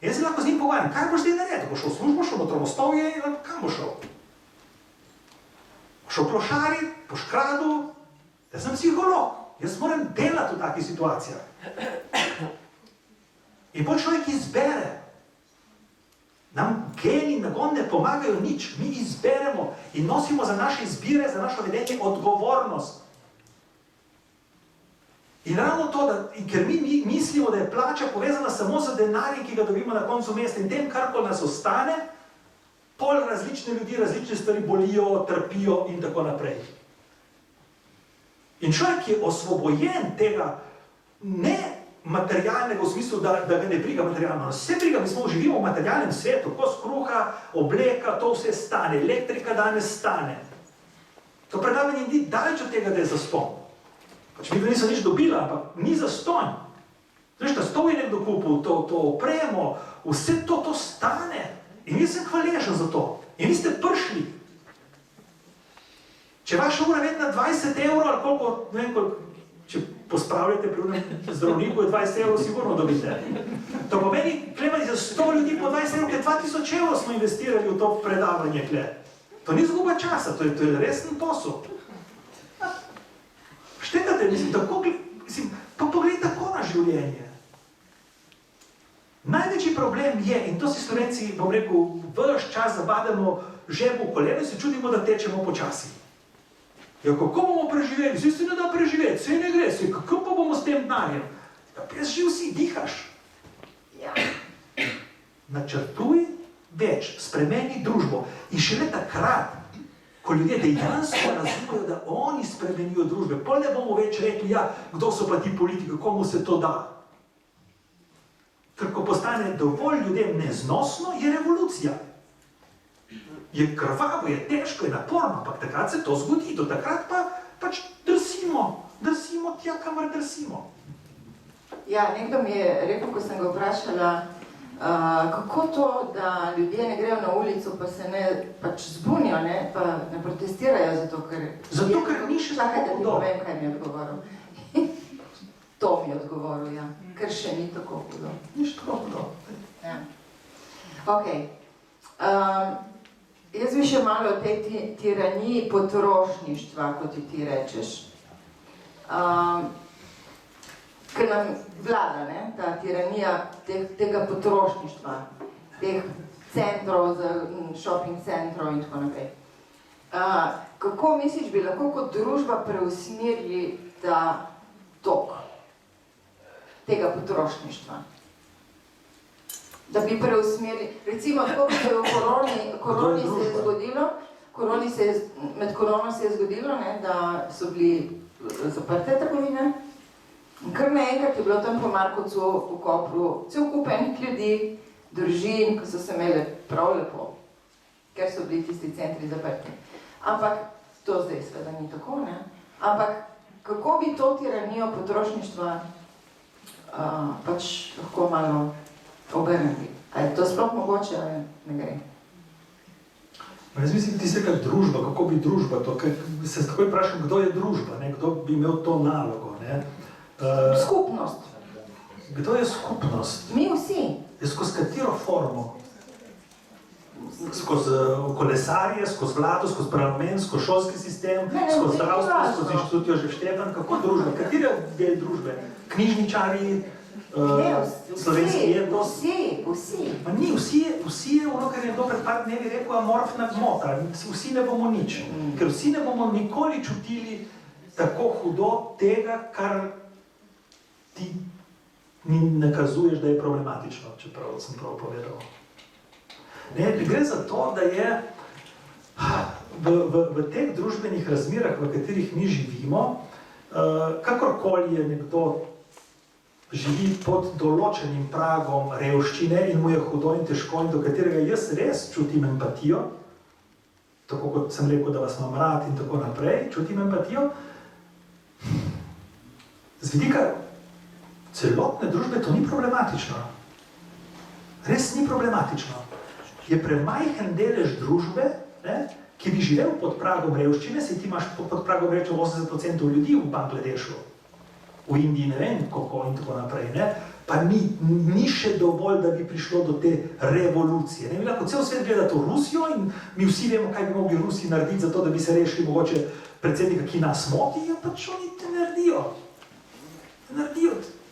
S2: Jaz se lahko z njim pogovarjam, kaj boš zdaj naredil? Boš šel v službo, šel na Tromostovje, kam boš šel? Boš šel plošariti, boš kradel? Jaz sem psiholog, jaz moram delati v takih situacijah. In potem človek izbere. Nam geni nagon ne pomagajo nič, mi izberemo in nosimo za naše izbire, za našo vedenje odgovornost. In ravno to, ker mi mislimo, da je plača povezana samo z denarjem, ki ga dobimo na koncu meseca in tem, kar nas ostane, pol različne ljudi, različne stvari bolijo, trpijo in tako naprej. In človek je osvobojen tega ne materialnega v smislu, da ga ne briga materialno. Vse briga, mi živimo v materialnem svetu, kos kruha, obleka, to vse stane, elektrika danes stane. To predavanje ni daleč od tega, da je zastonj. Pač mi niso nič dobila, ampak ni zastonj. Znaš, ta stol je nekdo kupil, to opremo, vse to stane. In jaz sem hvaležen za to. In vi ste prišli. Če vaša ura vedno 20 evrov, ali koliko, ne vem koliko, če pospravljate pri unem zdravniku, je 20 evrov sigurno dobite. To pomeni, klema za 100 ljudi po 20 evrov, 2000 evrov smo investirali v to predavanje, kle. To ni zguba časa, to je resen posel. Štekate, pa pogled tako na življenje. Največji problem je, in to si Slovenci, bom rekel, ves čas zabademo žep v koleno in se čudimo, da tečemo počasi. Ja, kako bomo preživeli? Zdaj se ne da preživeti, vse ne gre, kako pa bomo s tem denarjem? Ja, pes živ si, dihaš. Ja. Načrtuj več, spremeni družbo. In šele takrat, ko ljudje dejansko razumejo, da oni spremenijo družbe, pol ne bomo več rekli, ja, kdo so pa ti politiki, komu se to da. Ker ko postane dovolj ljudem neznosno, je revolucija. Je krvavo, je težko, je naporno, ampak takrat se to zgodi, do takrat pa pač drsimo tja, kamor drsimo.
S1: Ja, nekdo mi je rekel, ko sem ga vprašala, kako to, da ljudje ne grejo na ulico, pa se ne pač zbunijo, ne, pa ne protestirajo zato, ker...
S2: Zato, ker ni še
S1: Čakaj, da
S2: tako
S1: ti
S2: hudo.
S1: povem, kaj mi je odgovoril. To mi je odgovoril, ja, ker še ni tako hudo.
S2: Ni še tako hudo.
S1: Ja. Ok. Jaz bi še malo o tej tiraniji potrošništva, kot ti rečeš. Ker nam vlada, ne, ta tiranija tega potrošništva, teh centrov, shopping centrov in tako naprej. Kako misliš, bi lahko kot družba preusmerili ta tok tega potrošništva? Da bi preusmerili, recimo, tako kot se je v koroni se je zgodilo, med korono se je zgodilo, ne, da so bili zaprte trgovine. In kar naenkrat je bilo tam po Markovcu v Kopru cel kup enih ljudi, družin, ki so se imeli prav lepo, ker so bili tisti centri zaprti. Ampak, to zdaj seveda ni tako, ne? Ampak, kako bi to tiranijo potrošništva pač lahko malo obrnili? A je to sploh mogoče, ali ne gre?
S2: Jaz mislim, ti si rekel družba, kako bi družba to, ker se takoj vprašam, kdo je družba, ne? Kdo bi imel to nalogo, ne?
S1: Skupnost.
S2: Kdo je skupnost?
S1: Mi vsi.
S2: Je skozi katero formo? Skozi kolesarje, skozi vlado, skozi parlament, skozi šolski sistem, skozi zdravstvo, skozi inštitut Jožef Štefan, kako družba? Katera del družbe? Knjižničari, slovenski etos?
S1: Vsi.
S2: Pa ni, vsi je ono, kar je nekdo pred par dnevi rekel, amorfna gmota. Vsi ne bomo nič. Ker vsi ne bomo nikoli čutili tako hudo tega, kar ti nakazuješ, da je problematično, čeprav sem prav povedal. Ne, gre za to, da je v teh družbenih razmerah, v katerih mi živimo, kakorkoli je nekdo živi pod določenim pragom revščine in mu je hudo in težko in do katerega jaz res čutim empatijo, tako kot sem rekel, da vas imam rad in tako naprej, čutim empatijo, z vidika celotne družbe to ni problematično. Res ni problematično. Je premajhen delež družbe, ne, ki bi živel pod pragom revščine, se ti imaš pod pragom revščine 80% ljudi v Bangladešu, v Indiji, ne vem koliko in tako naprej, ne, pa ni še dovolj, da bi prišlo do te revolucije. Ne, mi lahko cel svet gleda to Rusijo in mi vsi vemo, kaj bi mogli Rusi narediti za to, da bi se rešili mogoče predsednika, ki nas moti, ja pač oni te naredijo.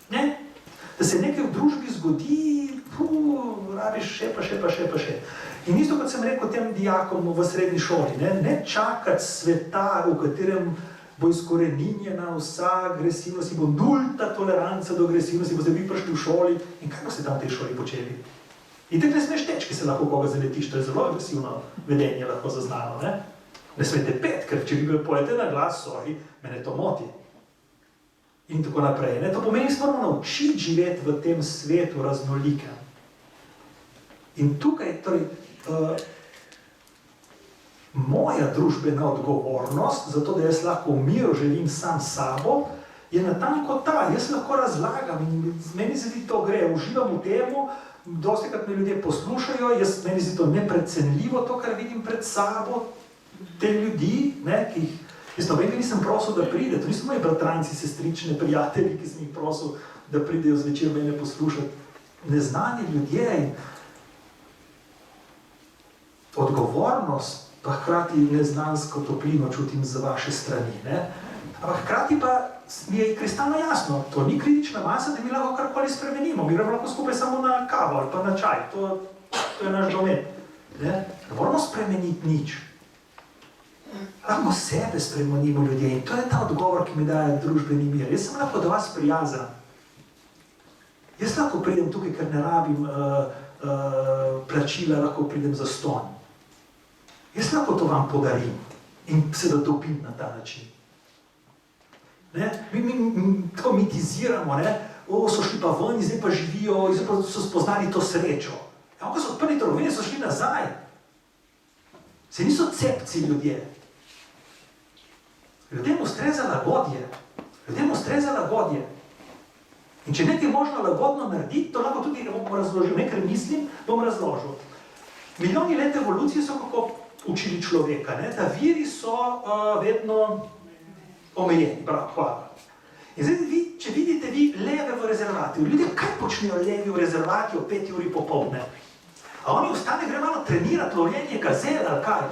S2: Ne? Da se nekaj v družbi zgodi, rabiš še. In isto, kot sem rekel tem dijakom v srednji šoli, ne čakati sveta, v katerem bo izkoreninjena vsa agresivnost in bo nulta toleranca do agresivnosti, boste vi prišli v šoli in kaj boste tam v tej šoli počeli? In tako ne smeš teč, ki se lahko koga zaletiš, to je zelo agresivno vedenje lahko zaznano, ne? Ne smete pet, ker če bi pojete na glas, mene to moti. In tako naprej. Ne? To pomeni, da se moramo naučiti živeti v tem svetu raznolikem. In tukaj, torej, moja družbena odgovornost, zato da jaz lahko v miru živim sam s sabo, je natanko ta. Jaz lahko razlagam in meni se to gre, uživam v temu, dostikrat me ljudje poslušajo, meni se to neprecenljivo, to, kar vidim pred sabo, te ljudi, ne, ki jih jaz nobenega nisem prosil, da pride, to niso moji bratranci, sestrične, prijatelji, ki sem jih prosil, da pridejo zvečer mene poslušati. Neznani ljudje in odgovornost, pa hkrati neznansko toplino čutim z vaše strani. Ne? Ampak hkrati pa mi je kristalno jasno, to ni kritična masa, da mi lahko karkoli spremenimo. Mi gremo lahko skupaj samo na kavo ali pa na čaj, to je naš domet. Ne moramo spremeniti nič. Lahko sebe spremenimo ljudje in to je ta odgovor, ki mi daje družbeni mir. Jaz sem lahko do vas prijazen. Jaz lahko pridem tukaj, ker ne rabim plačila, lahko pridem za ston. Jaz lahko to vam podarim in se da dobim na ta način. Ne? Mi tako mitiziramo, ne? So šli pa ven in zdaj pa živijo, in zdaj pa so spoznali to srečo. Ja, ko so odprli trgovine, so šli nazaj. Se niso cepci ljudje. Ljudem ustreza lagodje. Ljudem ustreza lagodje. In če nekaj možno lagodno narediti, to lahko tudi bom razložil, nekaj mislim, bom razložil. Milijoni let evolucije so kako učili človeka, ne? Da viri so vedno omejeni. Prav, hvala. In zdaj, če vidite vi leve v rezervatiju, ljudje, kaj počnejo levi v rezervatiju ob 5 uri popoldne? A oni ostane, gre malo trenirati lovljenje gazel ali kaj?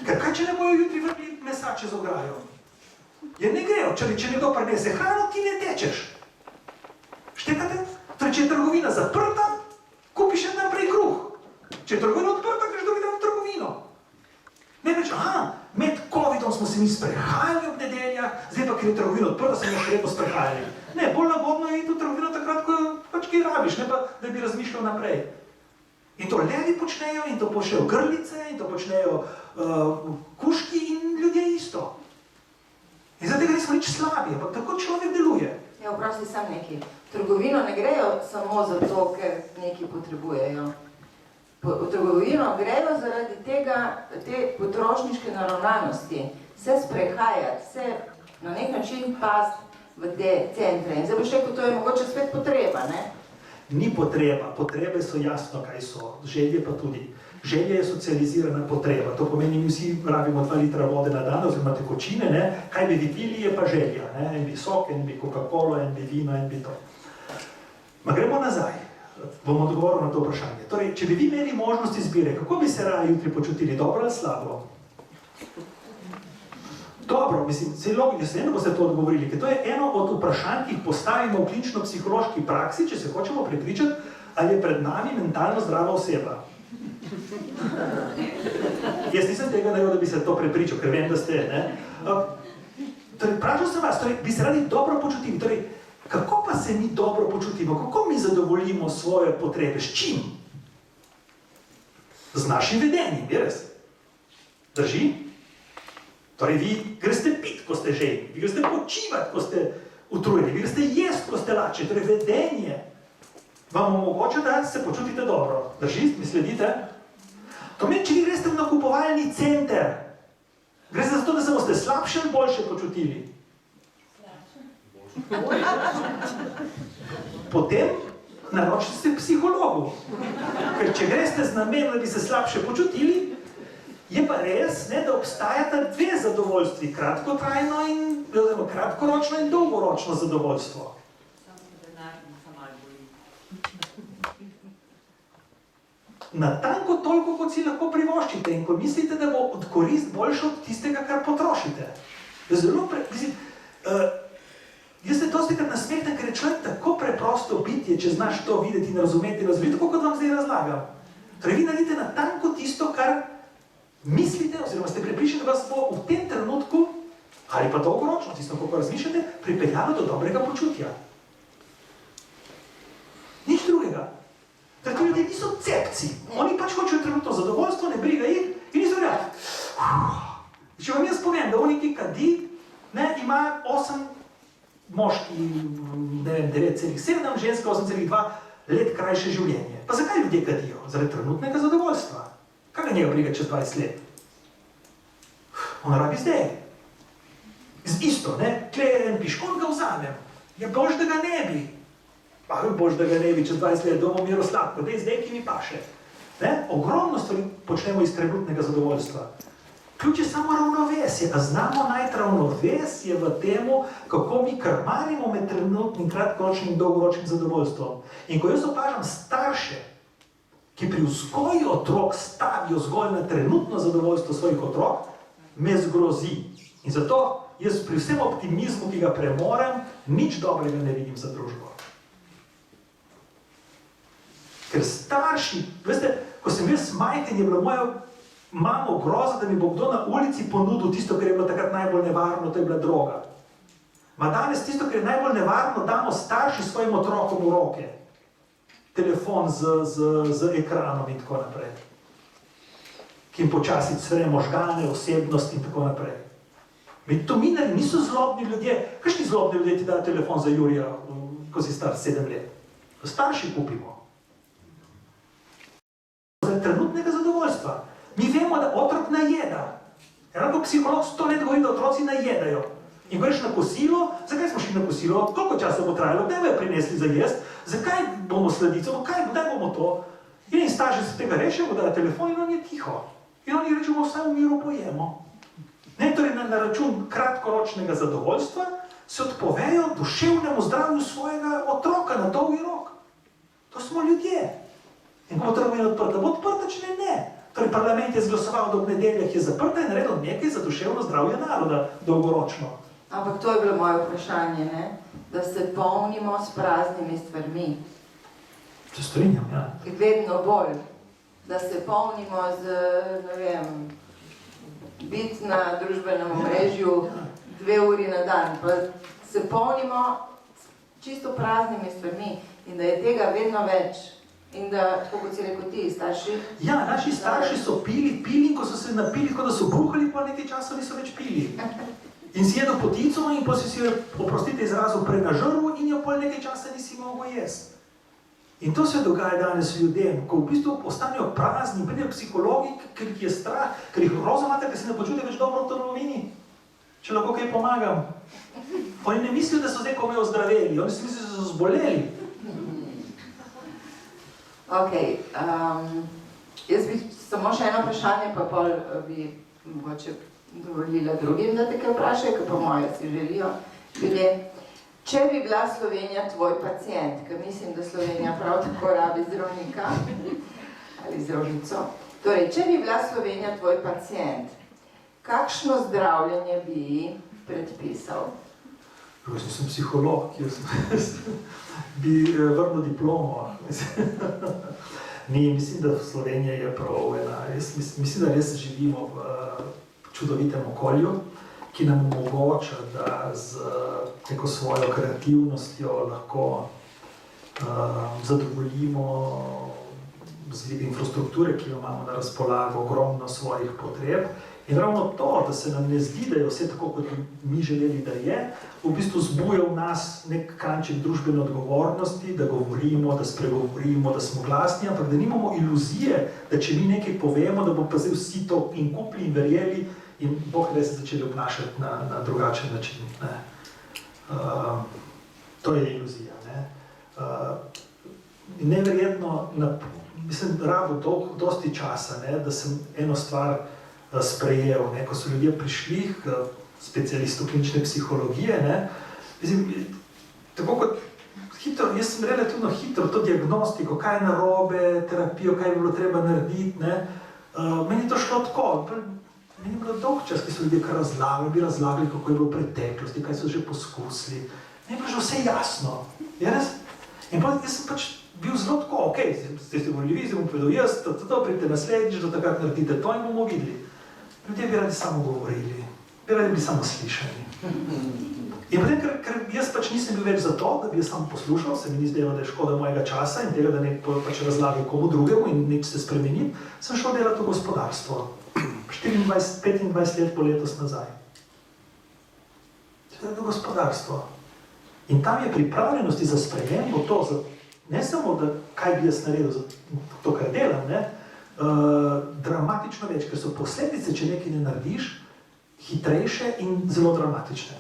S2: Ker kaj, če ne bojo jutri vrgli mesa čez ograjo? Jer ne grejo, če nekdo prinese hrano, ti ne tečeš. Štekate? Torej, če je trgovina zaprta, kupiš še naprej kruh. Če je trgovina odprta, greš drugi dan v trgovino. Ne reč, med Covidom smo se mi sprehajali ob nedeljah, zdaj pa, ker je trgovina odprta, se mi še redno sprehajali. Ne, bolj lagodno je iti v trgovino takrat, ko pač kaj rabiš, ne pa, da bi razmišljal naprej. In to levi počnejo, in to počnejo grlice, in to počnejo kuški in ljudje isto. In zaradi tega nismo nič slabi, ampak tako človek deluje.
S1: Ja, vprašaj sam nekaj. V trgovino ne grejo samo zato, ker nekaj potrebujejo. V trgovino grejo zaradi tega, te potrošniške naravnanosti. Se sprehajati, se na nek način pasti v te centre. In zdaj boš rekel, to je mogoče spet potreba, ne?
S2: Ni potreba, potrebe so jasno, kaj so, želje pa tudi. Želja je socializirana potreba, to pomeni, mi vsi rabimo 2 litra vode na dan, oziroma tekočine, ne? Kaj bi vi pili, je pa želja, ne? En bi sok, en bi Coca-Colo, en bi vino, en bi to. Ma gremo nazaj, bom odgovoril na to vprašanje. Torej, če bi vi imeli možnost izbire, kako bi se raje jutri počutili, dobro ali slabo? Dobro, mislim, vse logično boste to odgovorili, ker to je eno od vprašanj, ki jih postavimo v klinično-psihološki praksi, če se hočemo prepričati, ali je pred nami mentalno zdrava oseba. Jaz nisem tega naredil, da bi se to prepričal, ker vem, da ste, ne? Torej, vprašal sem vas, torej, bi se radi dobro počutili, torej, kako pa se mi dobro počutimo, kako mi zadovoljimo svoje potrebe, s čim? Z našim vedenjem, je res? Drži? Torej, vi greste pit, ko ste žejni, vi greste počivati, ko ste utrujeni, vi greste jest, ko ste lačni, torej vedenje vam omogoča, da se počutite dobro. Drži, mi sledite? To meni, če vi greste v nakupovalni center, greste za to, da se boste slabše ali boljše počutili. Potem naročite se psihologu, ker če greste z namenom, da bi se slabše počutili, je pa res, ne, da obstajata 2 zadovoljstvi, kratkotrajno in kratkoročno in dolgoročno zadovoljstvo. Natanko toliko, kot si lahko privoščite in ko mislite, da bo od korist boljše od tistega, kar potrošite. Zelo jaz se dostikrat nasmehnem, ker je človek tako preprosto bitje, če znaš to videti in razumeti, tako kot vam zdaj razlagam. Torej, vi naredite natanko tisto, kar mislite, oziroma ste prepričani, da vas bo v tem trenutku, ali pa dolgoročno, tisto, kako razmišljate, pripeljalo do dobrega počutja. Nič drugega. Torej, ti ljudje niso cepci. Oni pač hočejo trenutno zadovoljstvo, ne briga jih in niso reči. Če vam jaz povem, da oni, ki kadi, ne, ima 8 moški, ne vem, 9,7, ženska 8,2 let krajše življenje. Pa zakaj ljudje kadijo? Zaradi trenutnega zadovoljstva. Kaj ga njega briga čez 20 let? On rabi zdaj. Isto, ne? Tle je en piškon, ga vzamem. Je bož, da ga ne bi. Pa bož, da ga ne bi čez 20 let, domo miro sladko, dej zdaj, ki mi paše. Ne? Ogromno stvari počnemo iz trenutnega zadovoljstva. Ključ je samo ravnovesje, a znamo najti ravnovesje v temu, kako mi krmarimo med trenutnim, kratkoročnim in dolgoročnim zadovoljstvom. In ko jaz opažam starše, ki pri vzgoji otrok stavijo zgolj na trenutno zadovoljstvo svojih otrok, me zgrozi. In zato jaz pri vsem optimizmu, ki ga premorem, nič dobrega ne vidim za družbo. Ker starši, veste, ko sem jaz majhen, je bilo mojo mamo groza, da mi bo kdo na ulici ponudil tisto, kar je bilo takrat najbolj nevarno, to je bila droga. Ma danes tisto, kar je najbolj nevarno, damo starši svojim otrokom v roke. Telefon z ekranom in tako naprej. Ki jim počasi cvre možgane, osebnost in tako naprej. Tominari niso zlobni ljudje. Kakšni zlobni ljudje ti dajo telefon za Jurija, ko si star 7 let? Starši kupimo. Zaradi trenutnega zadovoljstva. Mi vemo, da otrok najeda. Enako psiholog 100 let govori, da otroci najedajo. In greš na kosilo, zakaj smo šli na kosilo, koliko časa bo trajalo, kdaj bojo prinesli za jest, zakaj bomo sladico, kdaj bomo to. In starši se tega rešijo, dajo telefon in on je tiho. In oni rečemo, vsaj v miru pojemo. Ne, torej na račun kratkoročnega zadovoljstva se odpovejo duševnemu zdravju svojega otroka na dolgi rok. To smo ljudje. In ko bo trgovina odprta, bo odprta, če ne. Torej parlament je zglasoval, da v nedeljah je zaprta in naredil nekaj za duševno zdravje naroda dolgoročno.
S1: Ampak to je bilo moje vprašanje, ne? Da se polnimo s praznimi stvarmi.
S2: Se strinjam, ja.
S1: Vedno bolj. Da se polnimo z, ne vem, biti na družbenem omrežju 2 uri na dan, pa se polnimo čisto praznimi stvarmi in da je tega vedno več. In da, tako kot si rekel ti, starši...
S2: Ja, naši starši so pili in ko so se napili, kot da so bruhali, pa nekaj časa niso več pili. In si jedel potico in pa si jo, oprostite izrazu, prenažrl in jo pol nekaj časa nisi mogel jesti. In to se dogaja danes ljudem, ko v bistvu ostanejo prazni, pridejo psihologi, ker jih je strah, ker jih groza imate, ker se ne počutijo več dobro v trgovini, če lahko kaj pomagam. Oni ne mislijo, da so zdaj komaj ozdraveli, oni si mislijo, da so zboleli.
S1: Ok, jaz bi samo še eno vprašanje, pa pol bi mogoče dovolila drugim, da te kaj vprašajo, ker po moje si želijo ljudje. Če bi bila Slovenija tvoj pacient, ker mislim, da Slovenija prav tako rabi zdravnika ali zdravnico, torej, če bi bila Slovenija tvoj pacient, kakšno zdravljenje bi predpisal?
S2: Jaz nisem psiholog, bi vrnil diplomo. Mislim, da Slovenija je prav ena. Mislim, da res živimo v čudovitem okolju, ki nam omogoča, da z neko svojo kreativnostjo lahko zadovoljimo z vidi infrastrukture, ki jo imamo na razpolago, ogromno svojih potreb. In ravno to, da se nam ne zdi, da je vse tako, kot mi želeli, da je, v bistvu zbuja v nas nek kanček družbene odgovornosti, da govorimo, da spregovorimo, da smo glasni, ampak da nimamo iluzije, da če mi nekaj povemo, da bo pa zdaj vsi to in kupili in verjeli in Bog da se začeli obnašati na drugačen način. To je iluzija. Neverjetno, mislim, rabo dosti časa, da sem eno stvar sprejel, ko so ljudje prišli k specialistu klinične psihologije, mislim, tako kot hitro, jaz sem relativno hitro to diagnostiko, kaj je narobe, terapijo, kaj bi bilo treba narediti, meni je to šlo tako, meni je bilo dolg čas, ki so ljudje kar razlagali, kako je bilo v preteklosti, kaj so že poskusili, meni je bilo že vse jasno, in pa jaz sem pač bil zelo tako, ok, ste se govorili, zdaj bom povedal jaz, to pridite naslednjič, do takrat naredite to in bomo videli. Ljudje bi radi samo govorili, bi radi bili samo slišani. In potem, ker jaz pač nisem bil več za to, da bi jaz samo poslušal, se mi ni zdelo, da je škoda mojega časa in tega, da ne pač razlagal komu drugemu in neč se spremeniti, sem šel delati v gospodarstvo. 25 let po letos nazaj. V gospodarstvo. In tam je pripravljenosti za sprejem, bo to, ne samo, da kaj bi jaz naredil za to, kar delam, dramatično več, ker so posledice, če nekaj ne narediš, hitrejše in zelo dramatične.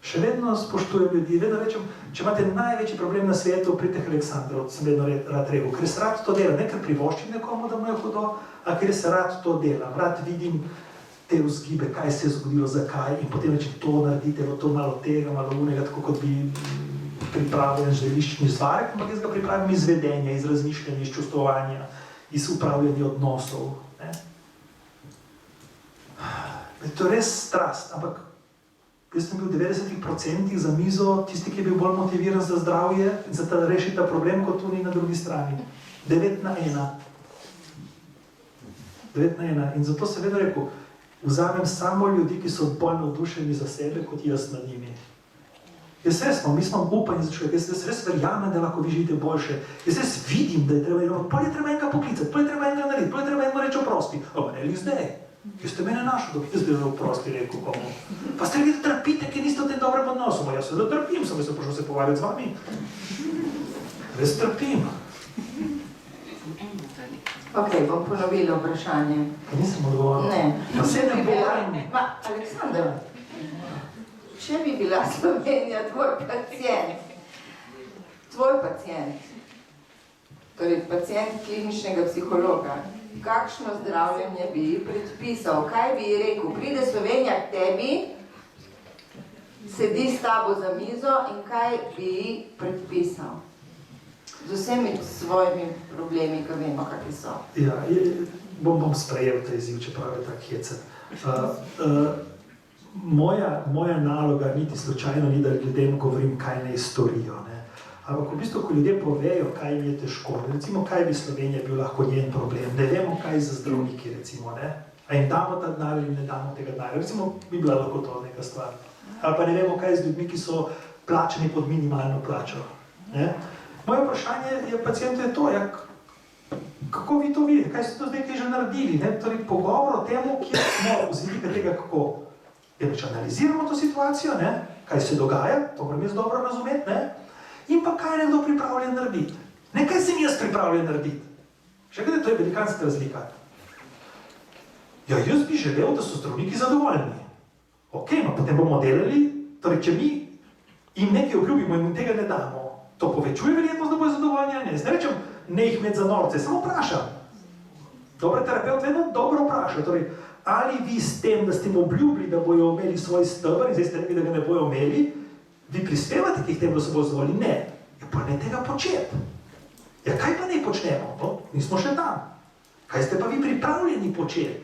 S2: Še vedno spoštujem ljudi, vedno rečem, če imate največji problem na svetu, pridite k Aleksandru, sem vedno rad rekel, ker se rad to delam, ne ker privoščim nekomu, da mu je hudo, a ker se rad to delam, rad vidim te vzgibe, kaj se je zgodilo, zakaj in potem rečem, to naredite, to malo tega, malo unega, tako kot bi pripravljen želiščni zvarek, ampak jaz ga pripravim iz vedenja, iz razmišljanja, iz čustvovanja, iz upravljanja odnosov. To je res strast, ampak jaz sem bil v 90% za mizo tisti, ki je bil bolj motiviran za zdravje in za rešiti ta problem, kot tudi na drugi strani. 9:1. 9:1. In zato se vedno rekel, vzamem samo ljudi, ki so bolj navdušeni za sebe, kot jaz nad njimi. Jaz res imam, mi smo upanje za človek, jaz res verjamem, da lahko vi živite boljše. Jaz res vidim, da je treba, pol je treba enega poklicati, pol je treba enega narediti, pol je treba enega reči oprosti. Ampak ne li zdaj, ki ste mene našli, da bi jaz zdaj oprosti rekel komu. Pa ste vi da trpite, ki niste v tem dobrem odnosu, pa jaz se da trpim, sem se prišel se povarjati z vami. Res trpim.
S1: Ok, bom ponovila vprašanje.
S2: Nisem odgovoril.
S1: Ne.
S2: Pa se ne bo.
S1: Aleksandr, če bi bila Slovenija tvoj pacient, torej pacient kliničnega psihologa, kakšno zdravljenje bi ji predpisal? Kaj bi ji rekel? Pride Slovenija k tebi, sedi s tabo za mizo in kaj bi ji predpisal? Z vsemi svojimi problemi, ki vemo, kakvi so.
S2: Ja, bom sprejel ta izziv, čeprav je tak hecen. Moja naloga niti slučajno ni, da ljudem govorim, kaj naj storijo. Ne? Ampak v bistvu, ko ljudje povejo, kaj jim je težko, recimo, kaj bi Slovenija bil lahko njen problem, ne vemo, kaj za zdravniki, recimo, ne? A jim damo ta denar ali ne damo tega denarja, recimo, bi bila lahko to neka stvar. Ali pa ne vemo, kaj z ljudmi, ki so plačani pod minimalno plačo. Ne? Moje vprašanje je pacientu je to, kako vi to vidite, kaj ste to zdaj že naredili, ne? Torej, pogovor o temu, kje smo z vidika tega, kako analiziramo to situacijo, ne? Kaj se dogaja, to moram jaz dobro razumeti, ne? In pa kaj je nekdo pripravljen narediti. Ne kaj sem jaz pripravljen narediti. Še kaj, to je velikanska razlika. Ja, jaz bi želel, da so zdravniki zadovoljni. Ok, no potem bomo delali, torej, če mi jim nekaj obljubimo in tega ne damo, to povečuje verjetnost, da bojo zadovoljni, ne? Jaz ne rečem, ne jih imeti za norce, samo vprašam. Dobar terapeut vedno dobro vpraša, torej, ali vi s tem, da ste jim obljubili, da bojo imeli svoj stebr in zdaj ste rekli, da ga ne bojo imeli, vi prispevate k tem, da se bojo zadovoljni? Ne. Ja, pa ne tega početi. Ja, kaj pa ne počnemo? No, nismo še tam. Kaj ste pa vi pripravljeni početi?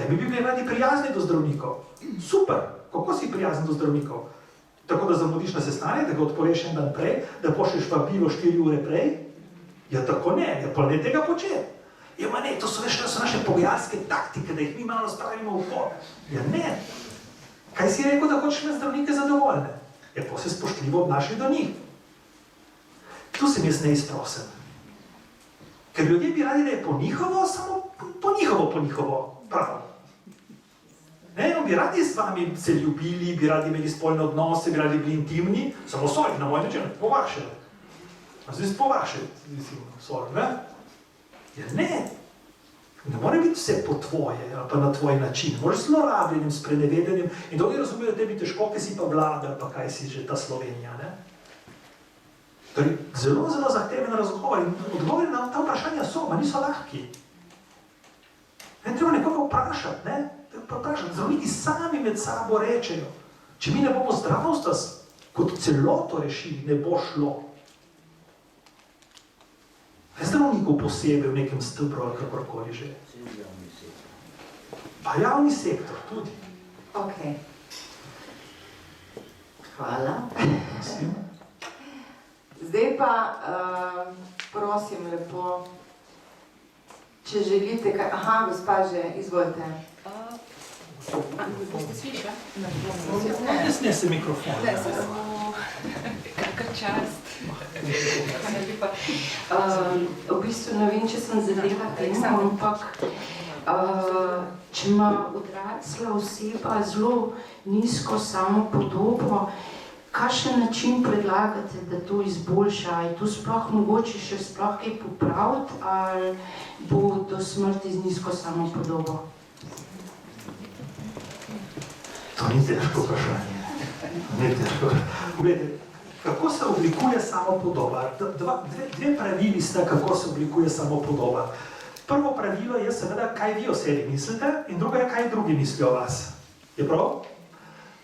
S2: Mi bi bili radi prijazni do zdravnikov. Super, kako si prijazen do zdravnikov? Tako da zamudiš na sestanek, da ga odpoveš en dan prej, da pošlješ vabilo 4 ure prej? Ja, tako ne, ja, pa ne tega početi. Ja, ma ne, to so naše pogajalske taktike, da jih mi malo spravimo v hod. Ja, ne. Kaj si rekel, da hočeš imeti zdravnike zadovoljne? Ja, pa se spoštljivo obnašaj do njih. Tu sem jaz neizprosen. Ker ljudje bi radi, da je po njihovo, samo po njihovo pravo. Ne, no, bi radi z vami se ljubili, bi radi imeli spolne odnose, bi radi bili intimni, samo sorry, na moj način, po vaše. Zdaj po vaše, sorry, ne? Ja, ne. Ne more biti vse po tvoje, ali pa na tvoj način. Moraš zlorabljenim, sprenevedenim in drugi razumijo, da tebi težko, ker si pa vlada, ali pa kaj si že ta Slovenija, ne? Torej, zelo, zelo zahteven razgovor in odgovori na ta vprašanja so, ma niso lahki. Ne, treba nekoga vprašati, ne? Zdravniki sami med sabo rečejo, če mi ne bomo zdravstva kot celoto rešili, ne bo šlo. Ne zdravnikov posebej v nekem stebru ali kakorkoli že. Pa javni sektor tudi.
S1: Ok. Hvala. Zdaj pa prosim lepo, če želite kaj... Aha, gospa že, izvolite.
S4: Boste sliša?
S2: Ne snese mikrofon.
S4: Ne, kakor čast.
S5: V bistvu ne vem, če sem zadela temo, ampak če ima odrasla oseba zelo nizko samopodobo, kakšen način predlagate, da to izboljša? Je to sploh mogoče še sploh kaj popraviti ali bo do smrti z nizko samopodobo?
S2: To ni težko vprašanje. Ni težko. Poglejte, kako se oblikuje samopodoba? Dve pravili sta, kako se oblikuje samopodoba. Prvo pravilo je seveda, kaj vi o sebi mislite in drugo je, kaj drugi mislijo o vas. Je prav?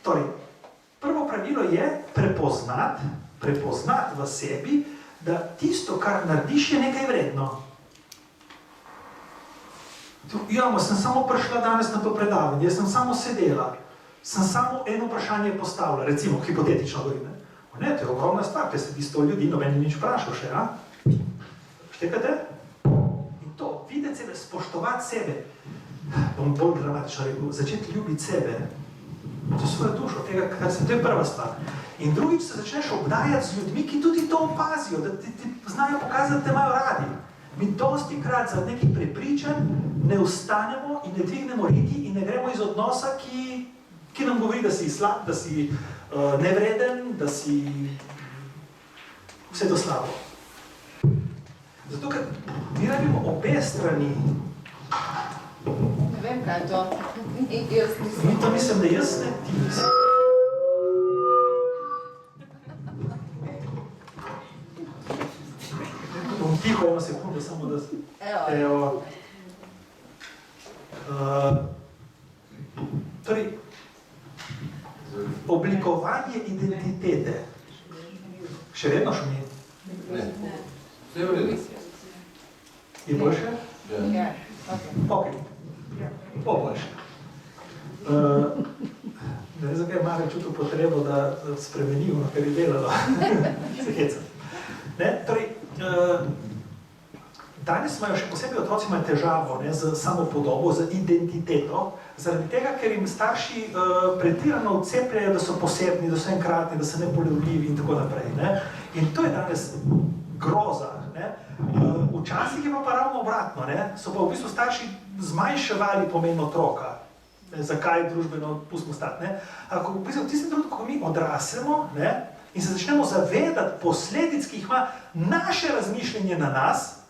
S2: Torej, prvo pravilo je prepoznati v sebi, da tisto, kar narediš, je nekaj vredno. Ja, sem samo prišla danes na to predavanje, jaz sem samo sedela, sem samo eno vprašanje postavila, recimo, hipotetično govorim. Ne, to je ogromna stvar, ker sedi 100 ljudi, noben ni nič vprašal še, a? Štekate? In to, videti sebe, spoštovati sebe, bom bolj dramatično rekel, začeti ljubiti sebe, to svojo dušo, tega, kar se, to je prva stvar. In drugič se začneš obdajati z ljudmi, ki tudi to opazijo, da ti znajo pokazati, da te imajo radi. Mi dosti krat za nekih prepričanj ne ustanemo in ne dvignemo riti in ne gremo iz odnosa, ki nam govori, da si slab, da si nevreden, da si vse to slabo. Zato, ker mi rabimo obe strani.
S1: Ne vem, kaj je to. Jaz nisem.
S2: In to mislim, da jaz ne, ti nisem. Bom tiho eno sekundo, samo da... Evo. Torej, oblikovanje identitete. Še vedno šumi?
S3: Ne. Vse v redu.
S2: Je boljše?
S3: Ja.
S2: Ok. Bo boljše. Ne vem, zakaj je Marek čutil potrebo, da spremeni ono, kar je delalo. Se hecam. Ne, torej, danes imajo še posebej otroci imajo težavo, ne, z samopodobo, z identiteto, zaradi tega, ker jim starši pretirano vcepljajo, da so posebni, da so enkratni, da so nepoljubljivi in tako naprej. Ne. In to je danes groza. Ne. Včasih je pa ravno obratno, ne. So pa v bistvu starši zmanjševali pomen otroka. Ne, zakaj družbeno pustimo stati. Ne. Ampak v tistem trenutku, ko mi odrasemo, ne, in se začnemo zavedati posledic, ki jih ima naše razmišljanje na nas,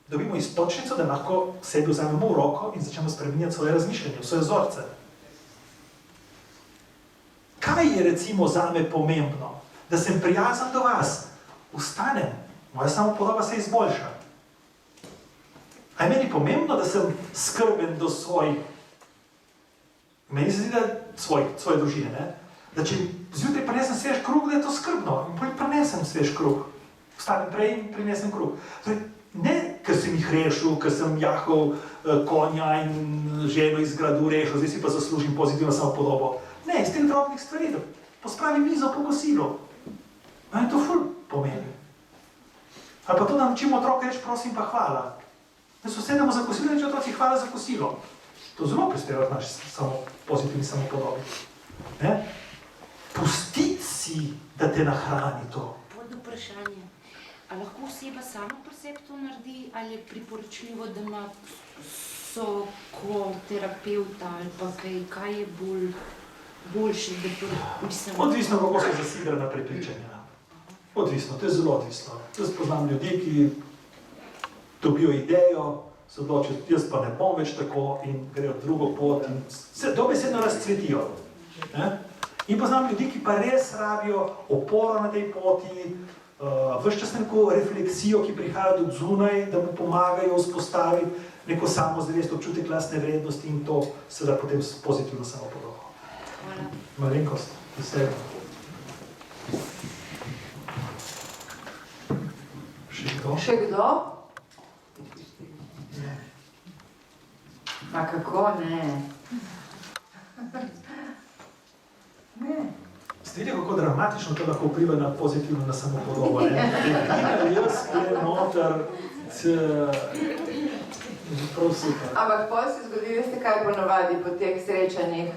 S2: dobimo iztočnico, da lahko sebi vzamemo v roko in začnemo spreminjati svoje razmišljanje, svoje vzorce. Kaj je recimo zame pomembno? Da sem prijazen do vas, vstanem, moja samopodoba se izboljša. A je meni pomembno, da sem skrben do svojih, meni se zdi, da svoje družine, ne? Da če zjutraj prinesem svež kruh, da je to skrbno in potem prinesem svež kruh. Vstanem prej in prinesem kruh. Torej, ne, ker sem jih rešil, ker sem jahal konja in ženo iz gradu rešil, zdaj si pa zaslužim pozitivno samopodobo. Ne, iz teh drobnih stvari, da pospravim mizo po kosilu. Meni to ful pomeni. Ali pa to, da naučimo otroke reči prosim pa hvala. Da se usedemo za kosilo in reči otroci hvala za kosilo. To zelo prispeva v naši pozitivni samopodobi. Ne? Pustiti si, da te nahrani to.
S6: Pod vprašanje. A lahko oseba sama pri sebi to naredi, ali je priporočljivo, da ima terapeuta ali pa kaj je boljše, da mislim...
S2: Odvisno, kako se zasidra na prepričanja. Odvisno, to je zelo odvisno. Jaz poznam ljudi, ki dobijo idejo, se odločijo, jaz pa ne bom več tako in grejo drugo pot in se dobesedno razcvetijo. Ne? In poznam ljudi, ki pa res rabijo oporo na tej poti, ves čas neko refleksijo, ki prihaja do zunaj, da mu pomagajo vzpostaviti neko samozavest, občutek lastne vrednosti in to seveda potem pozitivno samopodobo.
S6: Hvala.
S2: Malenkost, vse. Še kdo?
S1: Še kdo? A kako ne? Ne.
S2: Ste videli, kako dramatično to lahko vpliva na pozitivno, na samopodobo, ne? Jaz, ki je noter, prav super.
S1: Ampak pol se zgodi, veste kaj ponavadi po teh srečanjih?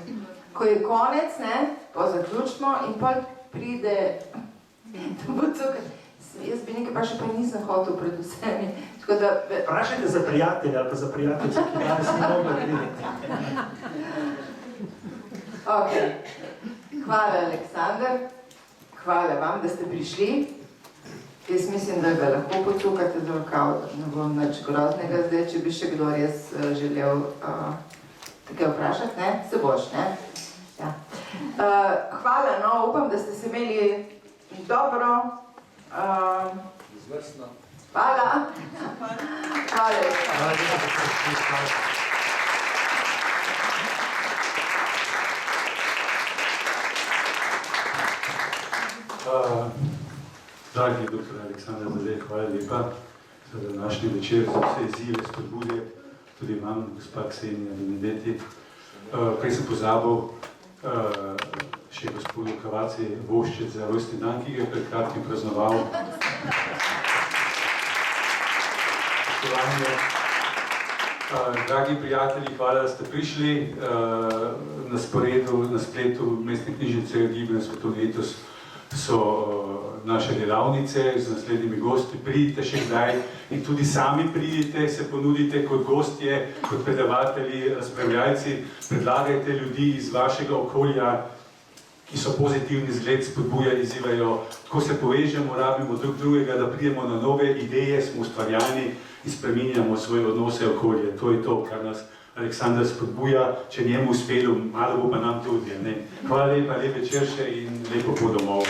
S1: Ko je konec, ne, po zaključimo in pol pride, jaz bi nekaj pa še pa nisem hotel pred vsemi.
S2: Vprašajte za prijatelja ali pa za prijateljico, ki danes ni mogla priti.
S1: Ok. Hvala, Aleksander. Hvala vam, da ste prišli. Jaz mislim, da ga lahko pocukate za rokav, ne bom nič groznega zdaj, če bi še kdo res želel tako vprašati, ne? Se boš, ne? Ja. Hvala, no, upam, da ste se imeli dobro.
S3: Izvrstno.
S1: Hvala. Hvala.
S7: Dragi dr. Aleksander Zadej, hvala lepa za današnji večer, za vse izzive, spodbude, tudi vam, gospa Ksenija Benedeti. Prej sem pozabil še gospodu Kavaci voščiti za rojstni dan, ki ga je pred kratkim praznoval. Dragi prijatelji, hvala, da ste prišli. Na sporedu, na spletu Mestne knjižnice Gibanje Sveto letos so naše delavnice z naslednjimi gosti. Pridite še kdaj in tudi sami pridite, se ponudite kot gostje, kot predavatelji, razpravljalci, predlagajte ljudi iz vašega okolja, ki so pozitivni zgled, spodbujajo, izzivajo, tako se povežemo, rabimo drug drugega, da pridemo na nove ideje, smo ustvarjalni in spreminjamo svoje odnose okolje. To je to, kar nas Aleksander spodbuja, če njemu uspelo, malo bo pa nam tudi. Ne? Hvala lepa, lep večer še in lepo pot domov.